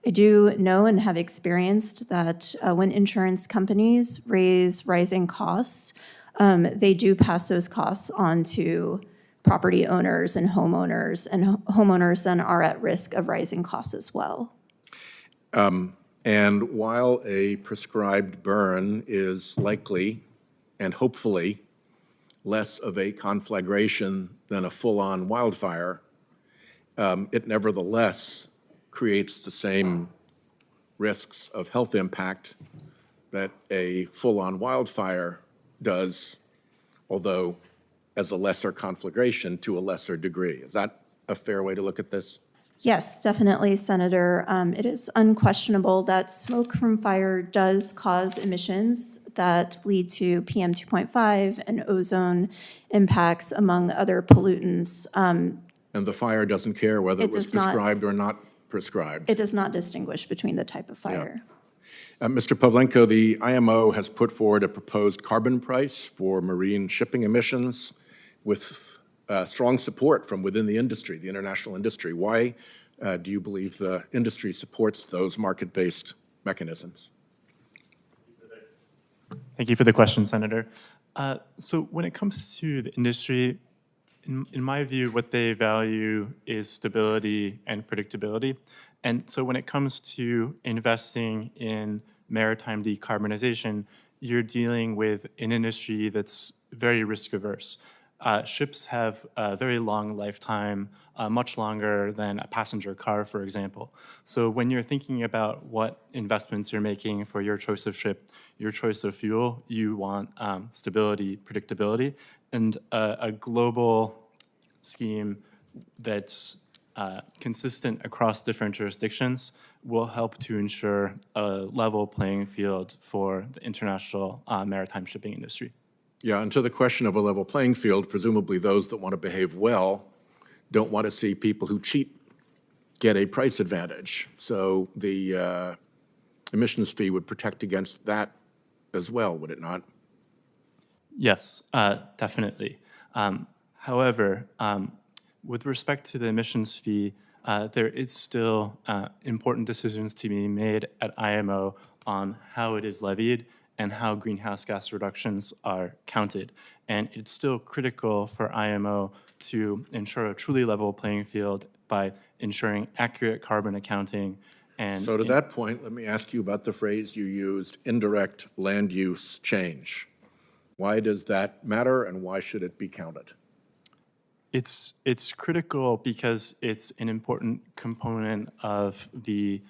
I do know and have experienced that when insurance companies raise rising costs, they do pass those costs on to property owners, and homeowners then are at risk of rising costs as well. And while a prescribed burn is likely and hopefully less of a conflagration than a full-on wildfire, it nevertheless creates the same risks of health impact that a full-on wildfire does, although as a lesser conflagration to a lesser degree. Is that a fair way to look at this? Yes, definitely, Senator. It is unquestionable that smoke from fire does cause emissions that lead to PM 2.5 and ozone impacts, among other pollutants. And the fire doesn't care whether It it was does not- prescribed or not prescribed. It does not distinguish between the type of fire. Mr. Pavlenko, the IMO has put forward a proposed carbon price for marine shipping emissions with strong support from within the industry, the international industry. Why do you believe the industry supports those market-based mechanisms? Thank you for the question, Senator. So when it comes to the industry, in my view, what they value is stability and predictability. And so when it comes to investing in maritime decarbonization, you're dealing with an industry that's very risk averse. Ships have a very long lifetime, much longer than a passenger car, for example. So when you're thinking about what investments you're making for your choice of ship, your choice of fuel, you want stability, predictability, and a global scheme that's consistent across different jurisdictions will help to ensure a level playing field for the international maritime shipping industry. Yeah, and to the question of a level playing field, presumably those that want to behave well don't want to see people who cheat get a price advantage. So the emissions fee would protect against that as well, would it not? Yes, definitely. However, with respect to the emissions fee, there is still important decisions to be made at IMO on how it is levied and how greenhouse gas reductions are counted. And it's still critical for IMO to ensure a truly level playing field by ensuring accurate carbon accounting. And So to that point, let me ask you about the phrase you used, indirect land use change. Why does that matter and why should it be counted? It's critical because it's an important component of the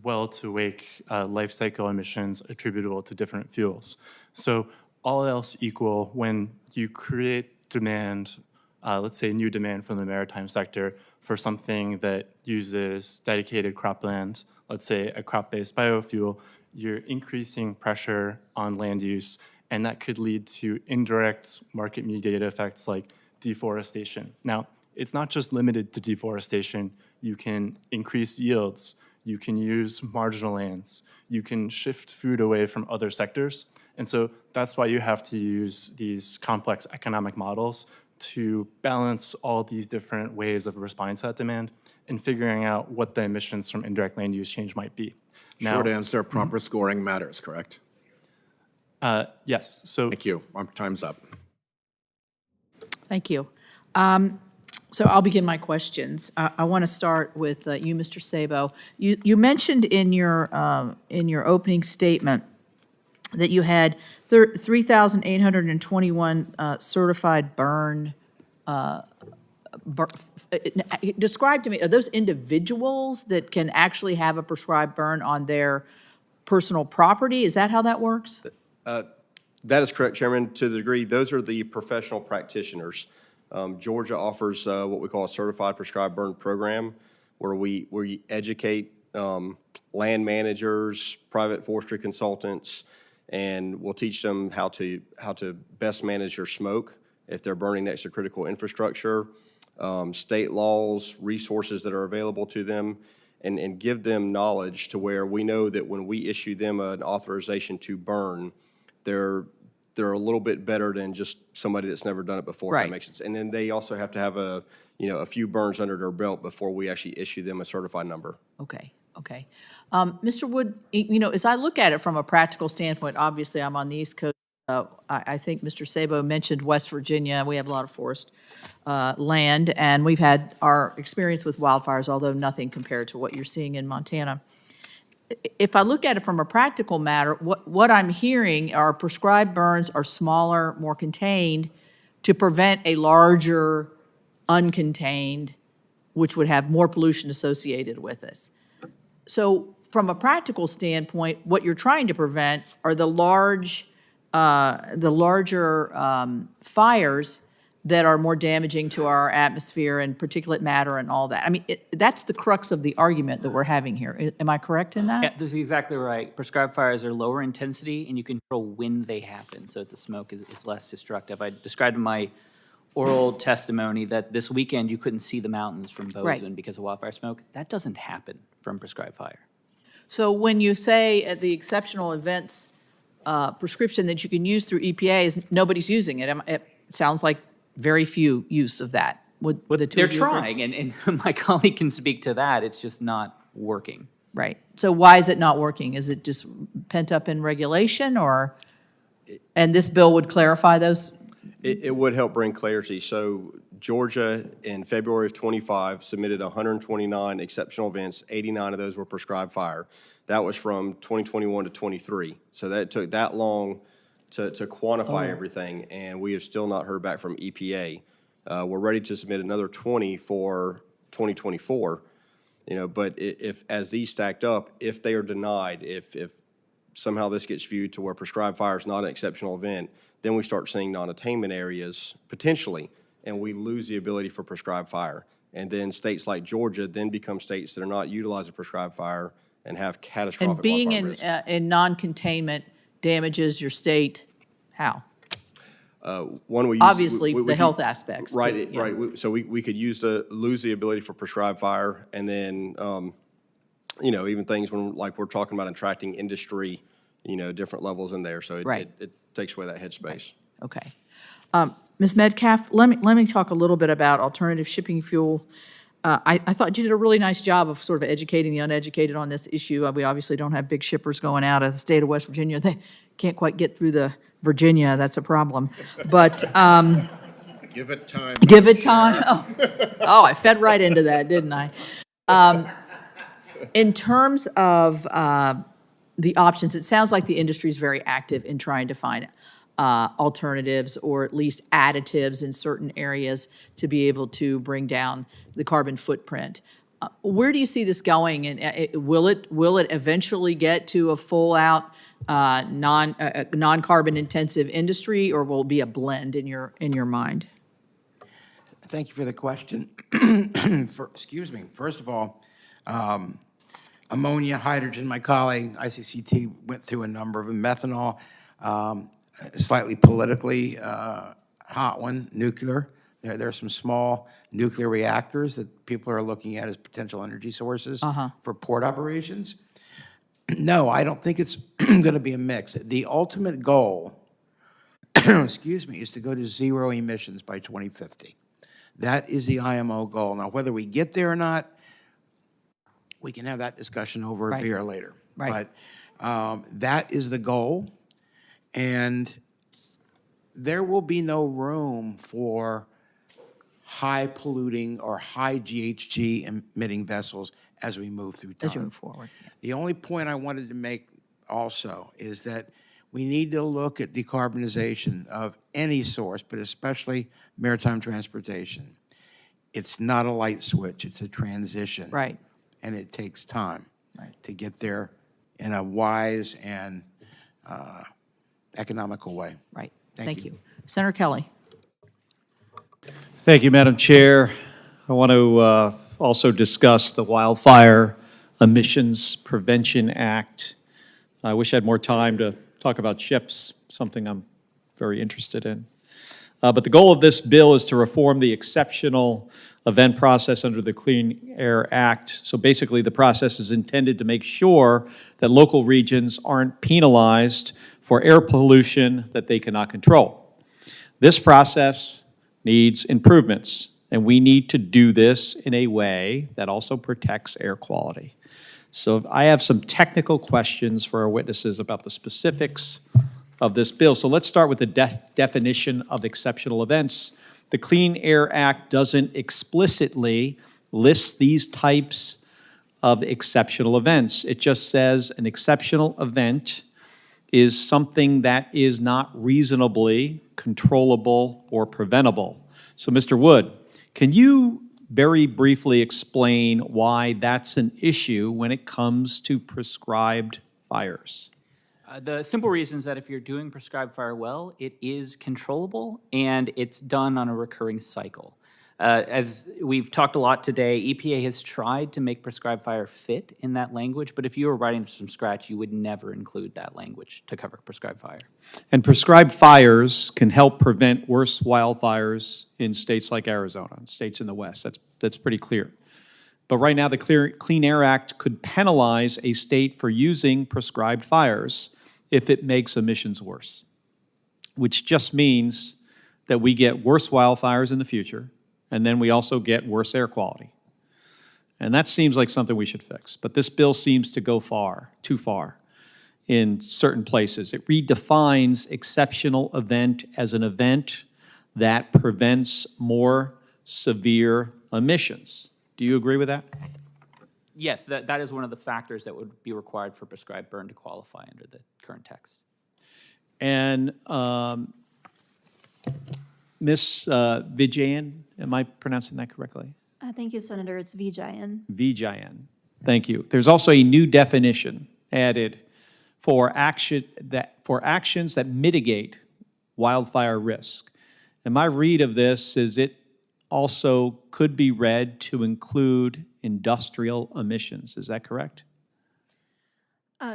well-to-wake life cycle emissions attributable to different fuels. So all else equal, when you create demand, let's say new demand from the maritime sector for something that uses dedicated cropland, let's say a crop-based biofuel, you're increasing pressure on land use, and that could lead to indirect market-mediated effects like deforestation. Now, it's not just limited to deforestation. You can increase yields. You can use marginal lands. You can shift food away from other sectors. And so that's why you have to use these complex economic models to balance all these different ways of responding to that demand and figuring out what the emissions from indirect land use change might be. Now, Short answer, proper scoring matters, correct? yes. So Thank you. Our time's up. Thank you. So I'll begin my questions. I want to start with you, Mr. Sabo. You mentioned in your opening statement that you had 3,821 certified burn. Describe to me, are those individuals that can actually have a prescribed burn on their personal property? Is that how that works? That is correct, Chairman. To the degree, those are the professional practitioners. Georgia offers what we call a certified prescribed burn program, where we educate land managers, private forestry consultants, and we'll teach them how to best manage their smoke if they're burning next to critical infrastructure, state laws, resources that are available to them, and give them knowledge to where we know that when we issue them an authorization to burn, they're a little bit better than just somebody that's never done it before. If Right. that makes sense. And then they also have to have a few burns under their belt before we actually issue them a certified number. Okay, okay. Mr. Wood, as I look at it from a practical standpoint, obviously I'm on the East Coast. I think Mr. Sabo mentioned West Virginia. We have a lot of forest land, and we've had our experience with wildfires, although nothing compared to what you're seeing in Montana. If I look at it from a practical matter, what I'm hearing are prescribed burns are smaller, more contained to prevent a larger uncontained, which would have more pollution associated with it. So from a practical standpoint, what you're trying to prevent are the larger fires that are more damaging to our atmosphere and particulate matter and all that. I mean, that's the crux of the argument that we're having here. Am I correct in that? Yeah, this is exactly right. Prescribed fires are lower intensity, and you control when they happen, so that the smoke is less destructive. I described in my oral testimony that this weekend you couldn't see the mountains from Right. Bozeman because of wildfire smoke. That doesn't happen from prescribed fire. So when you say at the exceptional events prescription that you can use through EPA, is nobody's using it. It sounds like very few use of that. Would the two They're of you agree? trying, and my colleague can speak to that. It's just not working. Right. So why is it not working? Is it just pent up in regulation, or, and this bill would clarify those? It would help bring clarity. So Georgia, in February of '25, submitted 129 exceptional events. 89 of those were prescribed fire. That was from 2021 to '23. So that took that long to quantify everything, and we have still not heard back from EPA. We're ready to submit another 20 for 2024. But if as these stacked up, if they are denied, if somehow this gets viewed to where prescribed fire is not an exceptional event, then we start seeing non-attainment areas potentially, and we lose the ability for prescribed fire. And then states like Georgia then become states that are not utilizing prescribed fire and have catastrophic And being wildfire in, risk. in non-containment damages your state, how? One, we use Obviously, we the can- health aspects. but, Right, yeah. right. So we could lose the ability for prescribed fire, and then, even things when, like, we're talking about attracting industry, different levels in there. So Right. it takes away that headspace. Okay. Ms. Metcalf, let me talk a little bit about alternative shipping fuel. I thought you did a really nice job of sort of educating the uneducated on this issue. We obviously don't have big shippers going out of the state of West Virginia. They can't quite get through the Virginia. That's a problem. But Give it time. give it time. Oh, I fed right into that, didn't I? In terms of the options, it sounds like the industry is very active in trying to find alternatives or at least additives in certain areas to be able to bring down the carbon footprint. Where do you see this going, and will it eventually get to a full-out non-carbon intensive industry, or will it be a blend in your mind? Thank you for the question. Excuse me. First of all, ammonia, hydrogen, my colleague, ICCT, went through a number of them. Methanol, slightly politically hot one, nuclear. There are some small nuclear reactors that people are looking at as potential energy sources for port operations. No, I don't think it's going to be a mix. The ultimate goal, excuse me, is to go to zero emissions by 2050. That is the IMO goal. Now, whether we get there or not, we can have that discussion over a Right. beer later. Right. But that is the goal, and there will be no room for high polluting or high GHG emitting vessels as we move through time. As you move forward. The only point I wanted to make also is that we need to look at decarbonization of any source, but especially maritime transportation. It's not a light switch, it's a transition. Right. And it takes time Right. to get there in a wise and economical way. Right. Thank Thank you. you. Senator Kelly. Thank you, Madam Chair. I want to also discuss the Wildfire Emissions Prevention Act. I wish I had more time to talk about ships, something I'm very interested in. But the goal of this bill is to reform the exceptional event process under the Clean Air Act. So basically, the process is intended to make sure that local regions aren't penalized for air pollution that they cannot control. This process needs improvements, and we need to do this in a way that also protects air quality. So I have some technical questions for our witnesses about the specifics of this bill. So let's start with the definition of exceptional events. The Clean Air Act doesn't explicitly list these types of exceptional events. It just says an exceptional event is something that is not reasonably controllable or preventable. So, Mr. Wood, can you very briefly explain why that's an issue when it comes to prescribed fires? The simple reason is that if you're doing prescribed fire well, it is controllable and it's done on a recurring cycle. As we've talked a lot today, EPA has tried to make prescribed fire fit in that language, but if you were writing this from scratch, you would never include that language to cover prescribed fire. And prescribed fires can help prevent worse wildfires in states like Arizona, and states in the West. That's pretty clear. But right now, the Clean Air Act could penalize a state for using prescribed fires if it makes emissions worse, which just means that we get worse wildfires in the future, and then we also get worse air quality. And that seems like something we should fix. But this bill seems to go too far in certain places. It redefines exceptional event as an event that prevents more severe emissions. Do you agree with that? Yes, that is one of the factors that would be required for prescribed burn to qualify under the current text. And Ms. Vijayan, am I pronouncing that correctly? Thank you, Senator. It's Vijayan. Vijayan, thank you. There's also a new definition added for actions that mitigate wildfire risk. And my read of this is it also could be read to include industrial emissions. Is that correct?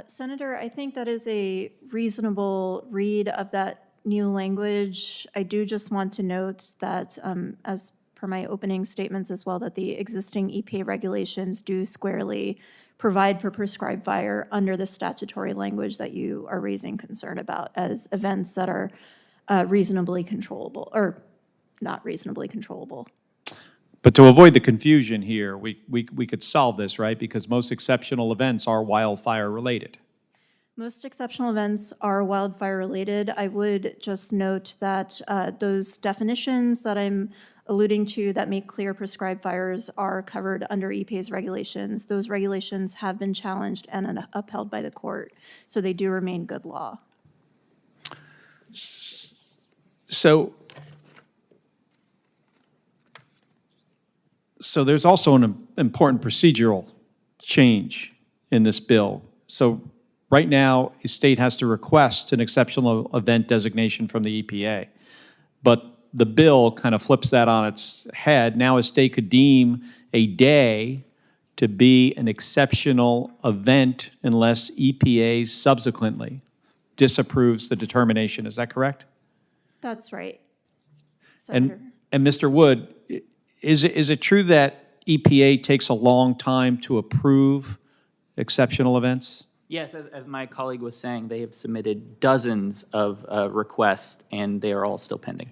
Senator, I think that is a reasonable read of that new language. I do just want to note that, as per my opening statements as well, that the existing EPA regulations do squarely provide for prescribed fire under the statutory language that you are raising concern about as events that are reasonably controllable, or not reasonably controllable. But to avoid the confusion here, we could solve this, right? Because most exceptional events are wildfire related. Most exceptional events are wildfire related. I would just note that those definitions that I'm alluding to that make clear prescribed fires are covered under EPA's regulations. Those regulations have been challenged and upheld by the court, so they do remain good law. So there's also an important procedural change in this bill. So right now, a state has to request an exceptional event designation from the EPA. But the bill kind of flips that on its head. Now a state could deem a day to be an exceptional event unless EPA subsequently disapproves the determination. Is that correct? That's right, Senator. And Mr. Wood, is it true that EPA takes a long time to approve exceptional events? Yes, as my colleague was saying, they have submitted dozens of requests, and they are all still pending.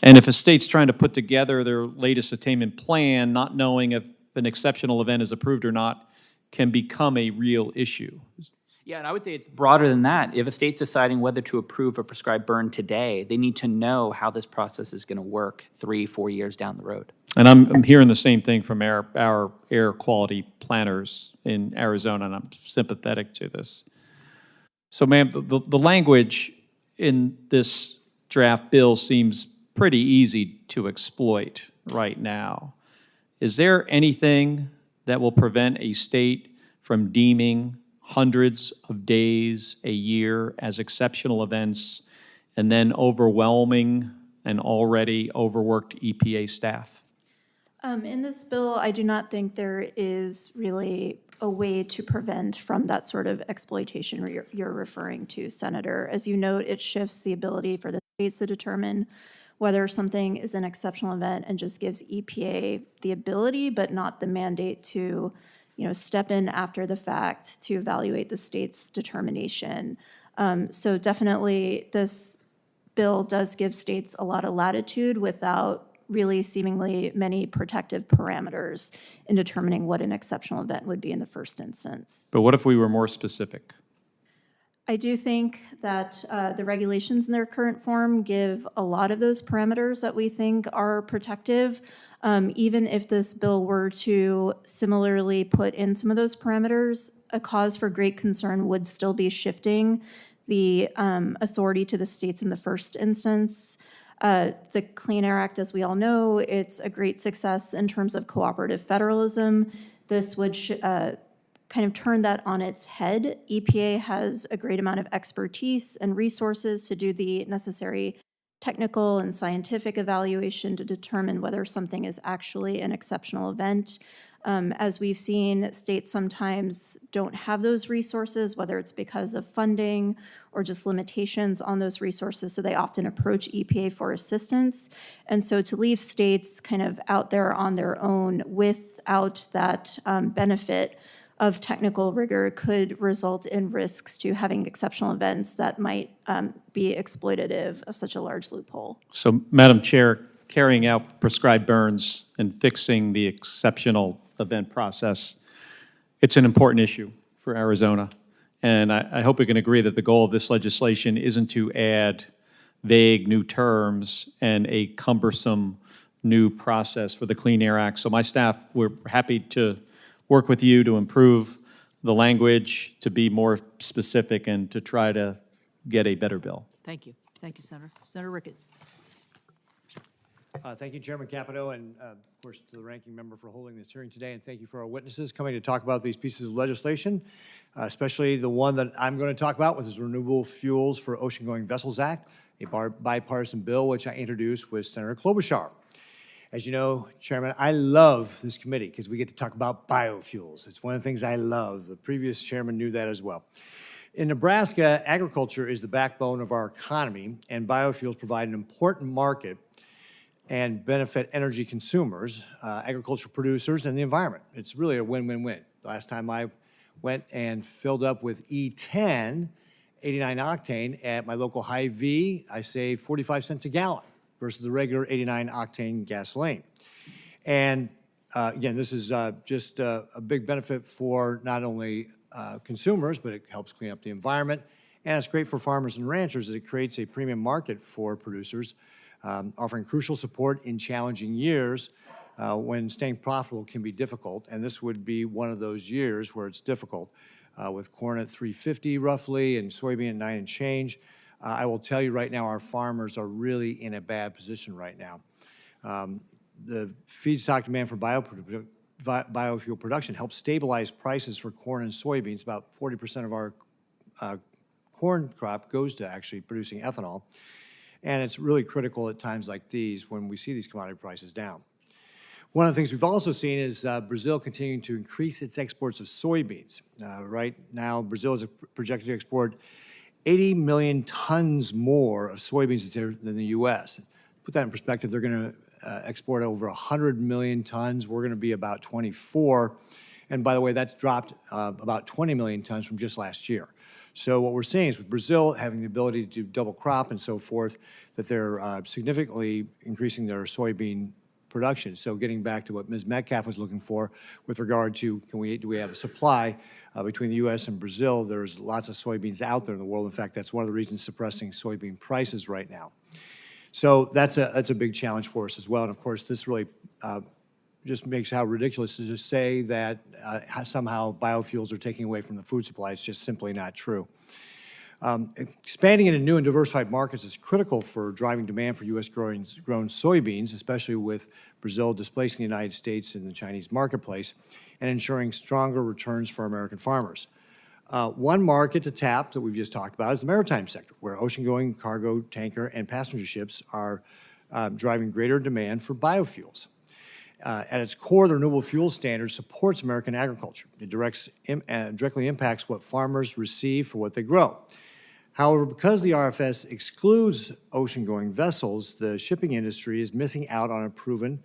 And if a state's trying to put together their latest attainment plan, not knowing if an exceptional event is approved or not, can become a real issue. Yeah, and I would say it's broader than that. If a state's deciding whether to approve a prescribed burn today, they need to know how this process is going to work 3-4 years down the road. And I'm hearing the same thing from our air quality planners in Arizona, and I'm sympathetic to this. So, ma'am, the language in this draft bill seems pretty easy to exploit right now. Is there anything that will prevent a state from deeming hundreds of days a year as exceptional events and then overwhelming an already overworked EPA staff? In this bill, I do not think there is really a way to prevent from that sort of exploitation you're referring to, Senator. As you note, it shifts the ability for the states to determine whether something is an exceptional event and just gives EPA the ability, but not the mandate to, step in after the fact to evaluate the state's determination. So definitely, this bill does give states a lot of latitude without really seemingly many protective parameters in determining what an exceptional event would be in the first instance. But what if we were more specific? I do think that the regulations in their current form give a lot of those parameters that we think are protective. Even if this bill were to similarly put in some of those parameters, a cause for great concern would still be shifting the authority to the states in the first instance. The Clean Air Act, as we all know, it's a great success in terms of cooperative federalism. This would kind of turn that on its head. EPA has a great amount of expertise and resources to do the necessary technical and scientific evaluation to determine whether something is actually an exceptional event. As we've seen, states sometimes don't have those resources, whether it's because of funding or just limitations on those resources, so they often approach EPA for assistance. And so to leave states kind of out there on their own without that benefit of technical rigor could result in risks to having exceptional events that might be exploitative of such a large loophole. So, Madam Chair, carrying out prescribed burns and fixing the exceptional event process, it's an important issue for Arizona. And I hope we can agree that the goal of this legislation isn't to add vague new terms and a cumbersome new process for the Clean Air Act. So my staff, we're happy to work with you to improve the language, to be more specific, and to try to get a better bill. Thank you. Thank you, Senator. Senator Ricketts. Thank you, Chairman Capito, and of course to the ranking member for holding this hearing today, and thank you for our witnesses coming to talk about these pieces of legislation, especially the one that I'm going to talk about, which is Renewable Fuels for Ocean-Going Vessels Act, a bipartisan bill which I introduced with Senator Klobuchar. As you know, Chairman, I love this committee because we get to talk about biofuels. It's one of the things I love. The previous chairman knew that as well. In Nebraska, agriculture is the backbone of our economy, and biofuels provide an important market and benefit energy consumers, agricultural producers, and the environment. It's really a win-win-win. Last time I went and filled up with E10, 89 octane, at my local Hy-Vee, I saved 45 cents a gallon versus the regular 89 octane gasoline. And again, this is just a big benefit for not only consumers, but it helps clean up the environment. And it's great for farmers and ranchers as it creates a premium market for producers, offering crucial support in challenging years when staying profitable can be difficult. And this would be one of those years where it's difficult, with corn at $3.50 roughly and soybean at 9 and change. I will tell you right now, our farmers are really in a bad position right now. The feedstock demand for biofuel production helps stabilize prices for corn and soybeans. About 40% of our corn crop goes to actually producing ethanol. And it's really critical at times like these when we see these commodity prices down. One of the things we've also seen is Brazil continuing to increase its exports of soybeans. Right now, Brazil is projected to export 80 million tons more of soybeans this year than the U.S. Put that in perspective, they're going to export over 100 million tons. We're going to be about 24. And by the way, that's dropped about 20 million tons from just last year. So what we're seeing is with Brazil having the ability to do double crop and so forth, that they're significantly increasing their soybean production. So getting back to what Ms. Metcalf was looking for with regard to do we have a supply between the U.S. and Brazil, there's lots of soybeans out there in the world. In fact, that's one of the reasons suppressing soybean prices right now. So that's a big challenge for us as well. And of course, this really just makes how ridiculous to just say that somehow biofuels are taking away from the food supply. It's just simply not true. Expanding into new and diversified markets is critical for driving demand for U.S. grown soybeans, especially with Brazil displacing the United States in the Chinese marketplace, and ensuring stronger returns for American farmers. One market to tap that we've just talked about is the maritime sector, where ocean-going cargo, tanker, and passenger ships are driving greater demand for biofuels. At its core, the Renewable Fuel Standard supports American agriculture. It directly impacts what farmers receive for what they grow. However, because the RFS excludes ocean-going vessels, the shipping industry is missing out on a proven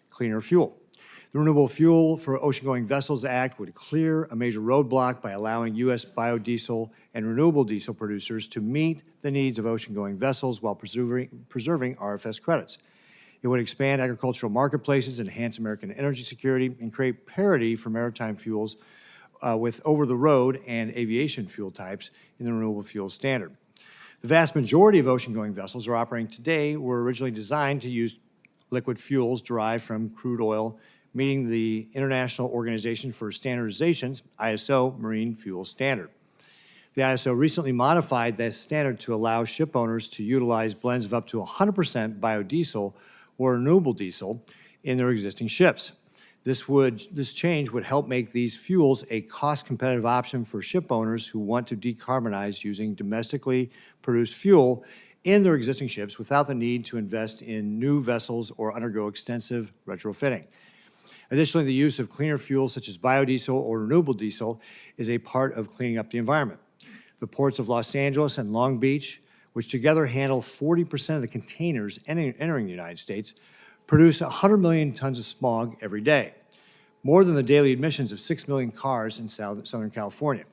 cleaner fuel. The Renewable Fuel for Ocean-Going Vessels Act would clear a major roadblock by allowing U.S. biodiesel and renewable diesel producers to meet the needs of ocean-going vessels while preserving RFS credits. It would expand agricultural marketplaces, enhance American energy security, and create parity for maritime fuels with over-the-road and aviation fuel types in the Renewable Fuel Standard. The vast majority of ocean-going vessels are operating today were originally designed to use liquid fuels derived from crude oil, meeting the International Organization for Standardization's ISO Marine Fuel Standard. The ISO recently modified that standard to allow ship owners to utilize blends of up to 100% biodiesel or renewable diesel in their existing ships. This change would help make these fuels a cost-competitive option for ship owners who want to decarbonize using domestically produced fuel in their existing ships without the need to invest in new vessels or undergo extensive retrofitting. Additionally, the use of cleaner fuels such as biodiesel or renewable diesel is a part of cleaning up the environment. The ports of Los Angeles and Long Beach, which together handle 40% of the containers entering the United States, produce 100 million tons of smog every day, more than the daily emissions of 6 million cars in Southern California.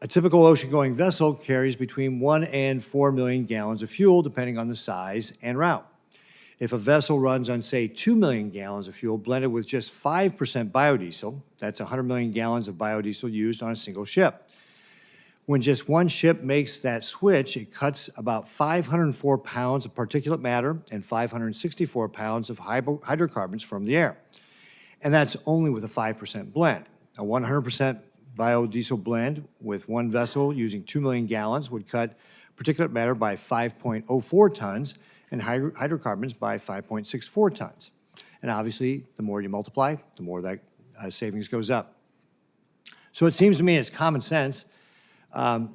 A typical ocean-going vessel carries between 1 and 4 million gallons of fuel, depending on the size and route. If a vessel runs on, say, 2 million gallons of fuel blended with just 5% biodiesel, that's 100 million gallons of biodiesel used on a single ship. When just one ship makes that switch, it cuts about 504 pounds of particulate matter and 564 pounds of hydrocarbons from the air. And that's only with a 5% blend. A 100% biodiesel blend with one vessel using 2 million gallons would cut particulate matter by 5.04 tons and hydrocarbons by 5.64 tons. And obviously, the more you multiply, the more that savings goes up. So it seems to me it's common sense, and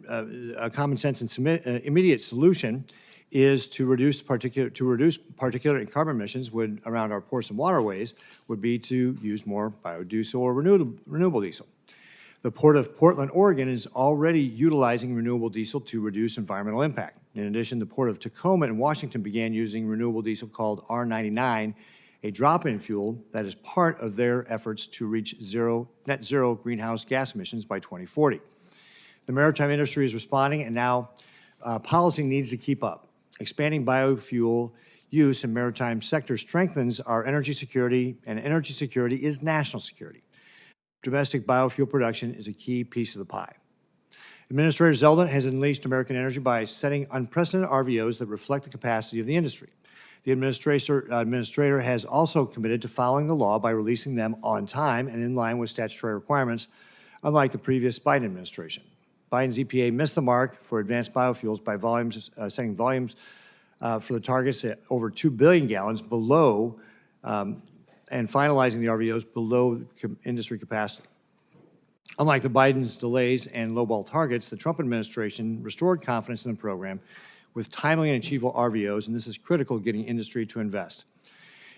a common sense and immediate solution is to reduce particulate and carbon emissions around our ports and waterways would be to use more biodiesel or renewable diesel. The Port of Portland, Oregon is already utilizing renewable diesel to reduce environmental impact. In addition, the Port of Tacoma in Washington began using renewable diesel called R99, a drop-in fuel that is part of their efforts to reach net zero greenhouse gas emissions by 2040. The maritime industry is responding, and now policy needs to keep up. Expanding biofuel use in maritime sector strengthens our energy security, and energy security is national security. Domestic biofuel production is a key piece of the pie. Administrator Zeldin has unleashed American energy by setting unprecedented RVOs that reflect the capacity of the industry. The administrator has also committed to following the law by releasing them on time and in line with statutory requirements, unlike the previous Biden administration. Biden's EPA missed the mark for advanced biofuels by setting volumes for the targets at over 2 billion gallons below and finalizing the RVOs below industry capacity. Unlike the Biden's delays and lowball targets, the Trump administration restored confidence in the program with timely and achievable RVOs, and this is critical getting industry to invest.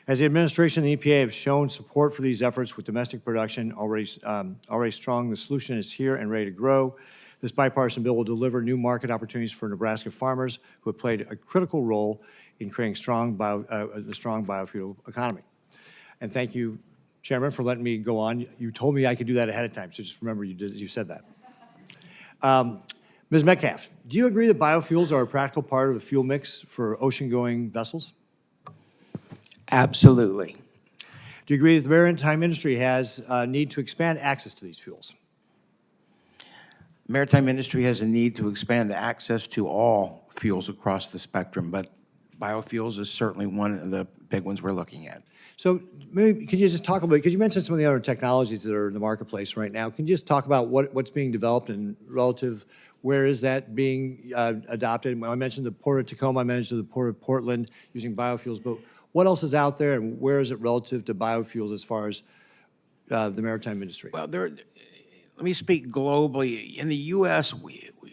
As the administration and the EPA have shown support for these efforts with domestic production already strong, the solution is here and ready to grow. This bipartisan bill will deliver new market opportunities for Nebraska farmers who have played a critical role in creating the strong biofuel economy. And thank you, Chairman, for letting me go on. You told me I could do that ahead of time, so just remember you said that. Ms. Metcalf, do you agree that biofuels are a practical part of the fuel mix for ocean-going vessels? Absolutely. Do you agree that the maritime industry has a need to expand access to these fuels? Maritime industry has a need to expand access to all fuels across the spectrum, but biofuels is certainly one of the big ones we're looking at. So maybe could you just talk about, because you mentioned some of the other technologies that are in the marketplace right now. Can you just talk about what's being developed and relative, where is that being adopted? I mentioned the Port of Tacoma, I mentioned the Port of Portland using biofuels, but what else is out there and where is it relative to biofuels as far as the maritime industry? Well, let me speak globally. In the U.S.,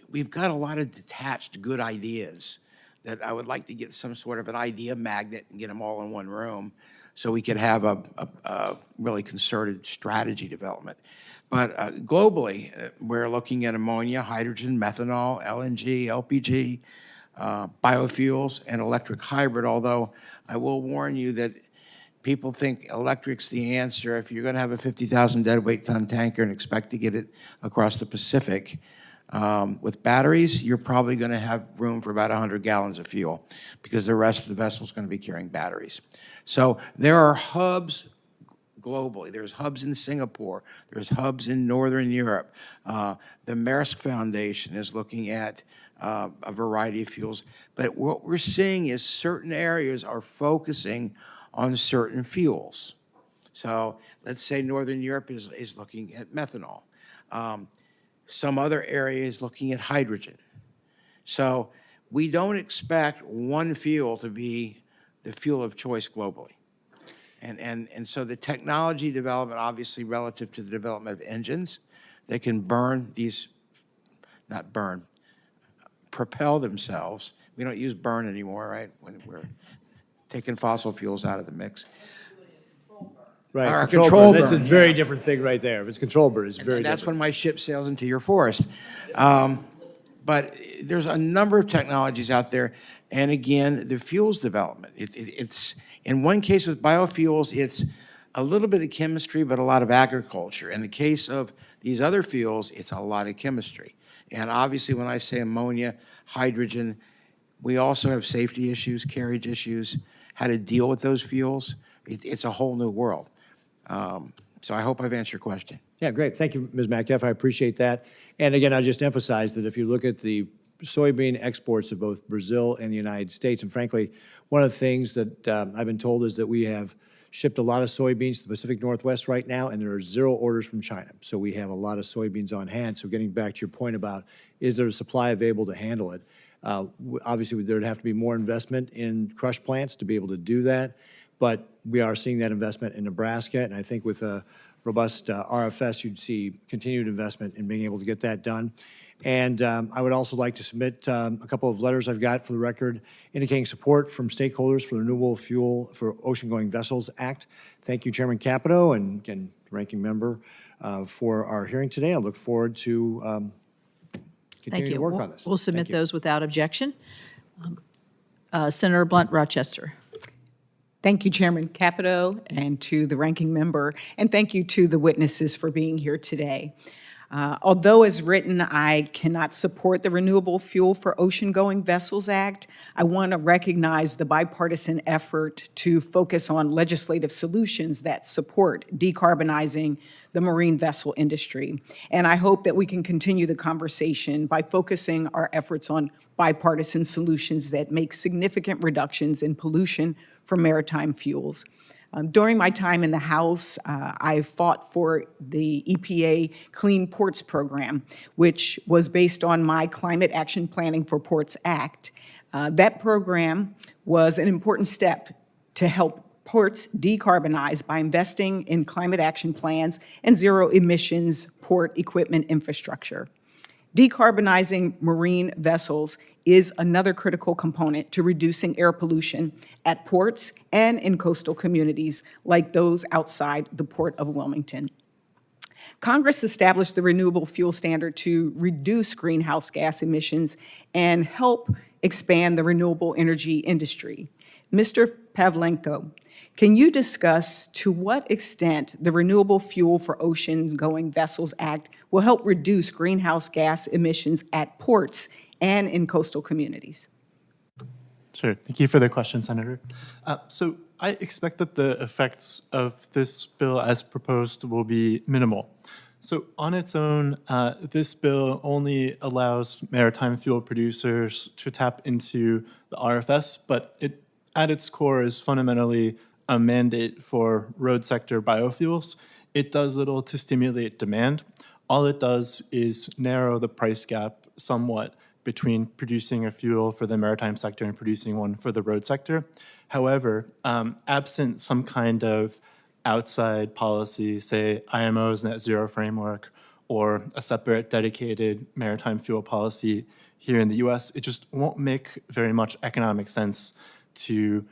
we've got a lot of detached good ideas that I would like to get some sort of an idea magnet and get them all in one room so we could have a really concerted strategy development. But globally, we're looking at ammonia, hydrogen, methanol, LNG, LPG, biofuels, and electric hybrid, although I will warn you that people think electric's the answer. If you're going to have a 50,000 deadweight ton tanker and expect to get it across the Pacific, with batteries, you're probably going to have room for about 100 gallons of fuel because the rest of the vessel is going to be carrying batteries. So there are hubs globally. There's hubs in Singapore. There's hubs in Northern Europe. The Maersk Foundation is looking at a variety of fuels. But what we're seeing is certain areas are focusing on certain fuels. So let's say Northern Europe is looking at methanol. Some other area is looking at hydrogen. So we don't expect one fuel to be the fuel of choice globally. And so the technology development, obviously relative to the development of engines that can burn these, not burn, propel themselves. We don't use burn anymore, right? When we're taking fossil fuels out of the mix. Right, Or control burn, that's a burn, very yeah. different thing right there. If it's control burn, it's very And that's different. when my ship sails into your forest. But there's a number of technologies out there. And again, the fuels development. It's, in one case with biofuels, it's a little bit of chemistry, but a lot of agriculture. In the case of these other fuels, it's a lot of chemistry. And obviously, when I say ammonia, hydrogen, we also have safety issues, carriage issues, how to deal with those fuels. It's a whole new world. So I hope I've answered your question. Yeah, great. Thank you, Ms. McDuff. I appreciate that. And again, I just emphasize that if you look at the soybean exports of both Brazil and the United States, and frankly, one of the things that I've been told is that we have shipped a lot of soybeans to the Pacific Northwest right now, and there are 0 orders from China. So we have a lot of soybeans on hand. So getting back to your point about, is there a supply available to handle it? Obviously, there'd have to be more investment in crush plants to be able to do that. But we are seeing that investment in Nebraska, and I think with a robust RFS, you'd see continued investment in being able to get that done. And I would also like to submit a couple of letters I've got for the record indicating support from stakeholders for the Renewable Fuel for Ocean-Going Vessels Act. Thank you, Chairman Capito, and again, Ranking Member, for our hearing today. I look forward to Thank continuing you. to work We'll- on this. We'll submit Thank you. those without objection. Senator Blunt Rochester. Thank you, Chairman Capito, and to the ranking member, and thank you to the witnesses for being here today. Although as written, I cannot support the Renewable Fuel for Ocean-Going Vessels Act, I want to recognize the bipartisan effort to focus on legislative solutions that support decarbonizing the marine vessel industry. And I hope that we can continue the conversation by focusing our efforts on bipartisan solutions that make significant reductions in pollution from maritime fuels. During my time in the House, I fought for the EPA Clean Ports Program, which was based on my Climate Action Planning for Ports Act. That program was an important step to help ports decarbonize by investing in climate action plans and zero emissions port equipment infrastructure. Decarbonizing marine vessels is another critical component to reducing air pollution at ports and in coastal communities like those outside the Port of Wilmington. Congress established the Renewable Fuel Standard to reduce greenhouse gas emissions and help expand the renewable energy industry. Mr. Pavlenko, can you discuss to what extent the Renewable Fuel for Ocean-Going Vessels Act will help reduce greenhouse gas emissions at ports and in coastal communities? Sure. Thank you for the question, Senator. So I expect that the effects of this bill as proposed will be minimal. So on its own, this bill only allows maritime fuel producers to tap into the RFS, but it, at its core, is fundamentally a mandate for road sector biofuels. It does little to stimulate demand. All it does is narrow the price gap somewhat between producing a fuel for the maritime sector and producing one for the road sector. However, absent some kind of outside policy, say IMO's net zero framework or a separate dedicated maritime fuel policy here in the US, it just won't make very much economic sense to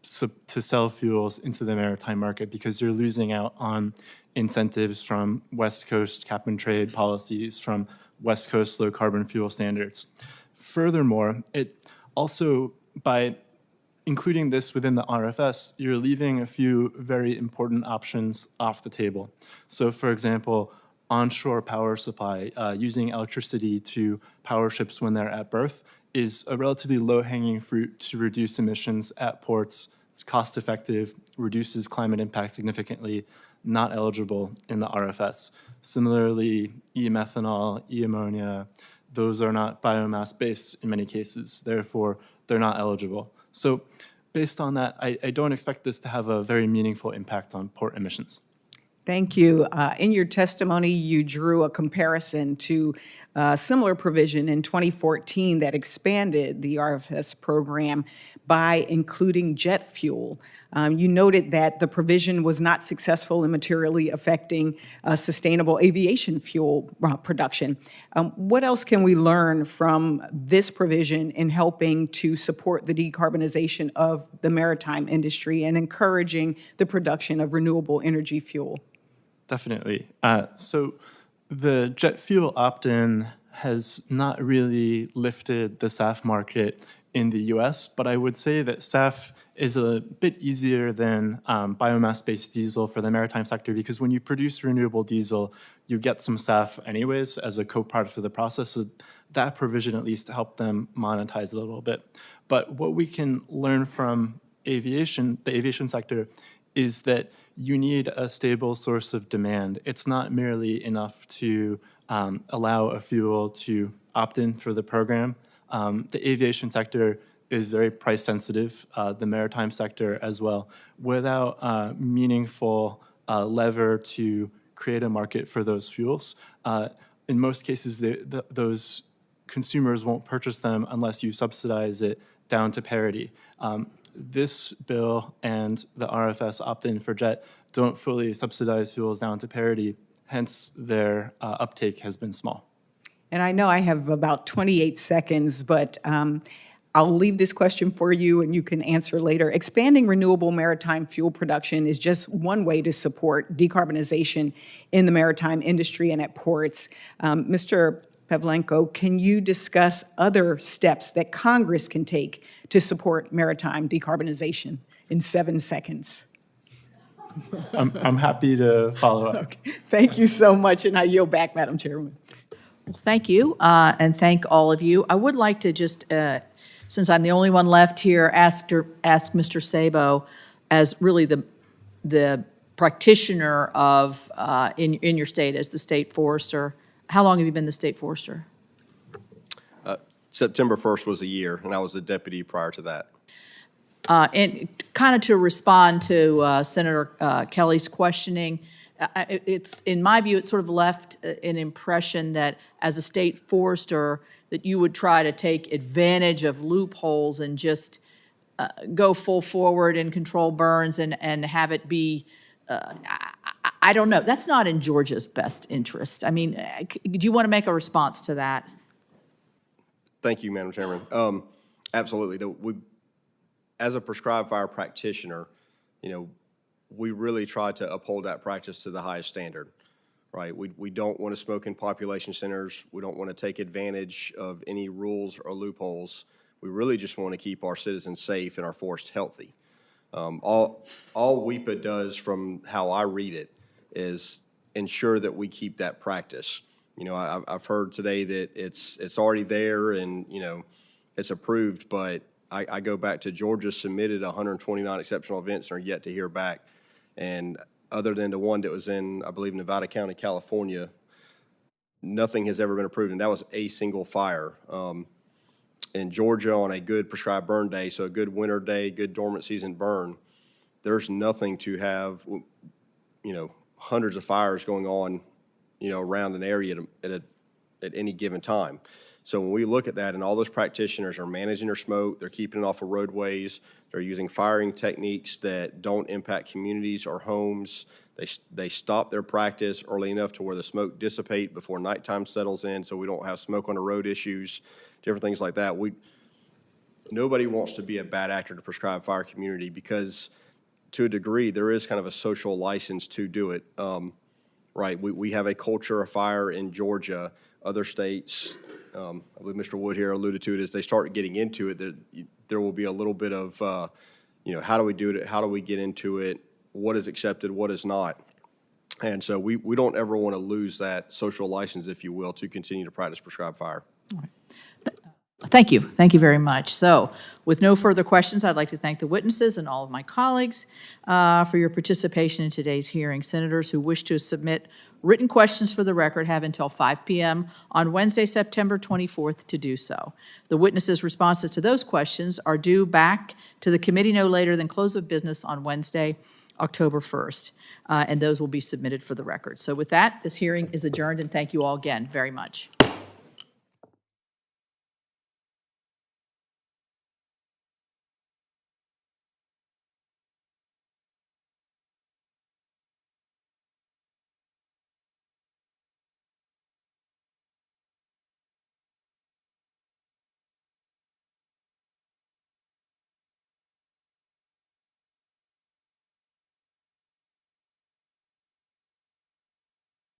sell fuels into the maritime market because you're losing out on incentives from West Coast cap and trade policies, from West Coast low carbon fuel standards. Furthermore, it also, by including this within the RFS, you're leaving a few very important options off the table. So for example, onshore power supply, using electricity to power ships when they're at berth, is a relatively low-hanging fruit to reduce emissions at ports. It's cost-effective, reduces climate impact significantly, not eligible in the RFS. Similarly, e-methanol, e-ammonia, those are not biomass-based in many cases. Therefore, they're not eligible. So based on that, I don't expect this to have a very meaningful impact on port emissions. Thank you. In your testimony, you drew a comparison to a similar provision in 2014 that expanded the RFS program by including jet fuel. You noted that the provision was not successful in materially affecting sustainable aviation fuel production. What else can we learn from this provision in helping to support the decarbonization of the maritime industry and encouraging the production of renewable energy fuel? Definitely. So the jet fuel opt-in has not really lifted the SAF market in the US, but I would say that SAF is a bit easier than biomass-based diesel for the maritime sector, because when you produce renewable diesel, you get some SAF anyways as a co-product of the process. So that provision at least helped them monetize it a little bit. But what we can learn from aviation, the aviation sector, is that you need a stable source of demand. It's not merely enough to allow a fuel to opt in for the program. The aviation sector is very price sensitive, the maritime sector as well. Without meaningful lever to create a market for those fuels, in most cases, those consumers won't purchase them unless you subsidize it down to parity. This bill and the RFS opt-in for jet don't fully subsidize fuels down to parity, hence their uptake has been small. And I know I have about 28 seconds, but I'll leave this question for you and you can answer later. Expanding renewable maritime fuel production is just one way to support decarbonization in the maritime industry and at ports. Mr. Pavlenko, can you discuss other steps that Congress can take to support maritime decarbonization in 7 seconds? I'm happy to follow up. Okay. Thank you so much, and I yield back, Madam Chairwoman. Well, thank you, and thank all of you. I would like to just, since I'm the only one left here, ask Mr. Sabo, as really the practitioner of, in your state, as the state forester. How long have you been the state forester? September 1st was a year, and I was a deputy prior to that. And kind of to respond to Senator Kelly's questioning, it's, in my view, it sort of left an impression that as a state forester, that you would try to take advantage of loopholes and just go full forward and control burns and have it be, I don't know. That's not in Georgia's best interest. I mean, do you want to make a response to that? Thank you, Madam Chairman. Absolutely. As a prescribed fire practitioner, we really try to uphold that practice to the highest standard, right? We don't want to smoke in population centers. We don't want to take advantage of any rules or loopholes. We really just want to keep our citizens safe and our forest healthy. All WEPA does, from how I read it, is ensure that we keep that practice. I've heard today that it's already there and, it's approved, but I go back to Georgia submitted 129 exceptional events and are yet to hear back. And other than the one that was in, I believe, Nevada County, California, nothing has ever been approved, and that was a single fire. In Georgia, on a good prescribed burn day, so a good winter day, good dormant season burn, there's nothing to have, hundreds of fires going on, around an area at any given time. So when we look at that, and all those practitioners are managing their smoke, they're keeping it off of roadways, they're using firing techniques that don't impact communities or homes. They stop their practice early enough to where the smoke dissipate before nighttime settles in, so we don't have smoke on the road issues, different things like that. Nobody wants to be a bad actor to prescribe fire community, because to a degree there is kind of a social license to do it. Right, we have a culture of fire in Georgia. Other states, I believe Mr. Wood here alluded to it, as they start getting into it, there will be a little bit of, how do we do it? How do we get into it? What is accepted? What is not? And so we don't ever want to lose that social license, if you will, to continue to practice prescribed fire. All right. Thank you. Thank you very much. So with no further questions, I'd like to thank the witnesses and all of my colleagues for your participation in today's hearing. Senators who wish to submit written questions for the record have until 5 p.m. on Wednesday, September 24th to do so. The witnesses' responses to those questions are due back to the committee no later than close of business on Wednesday, October 1st, and those will be submitted for the record. So with that, this hearing is adjourned, and thank you all again very much.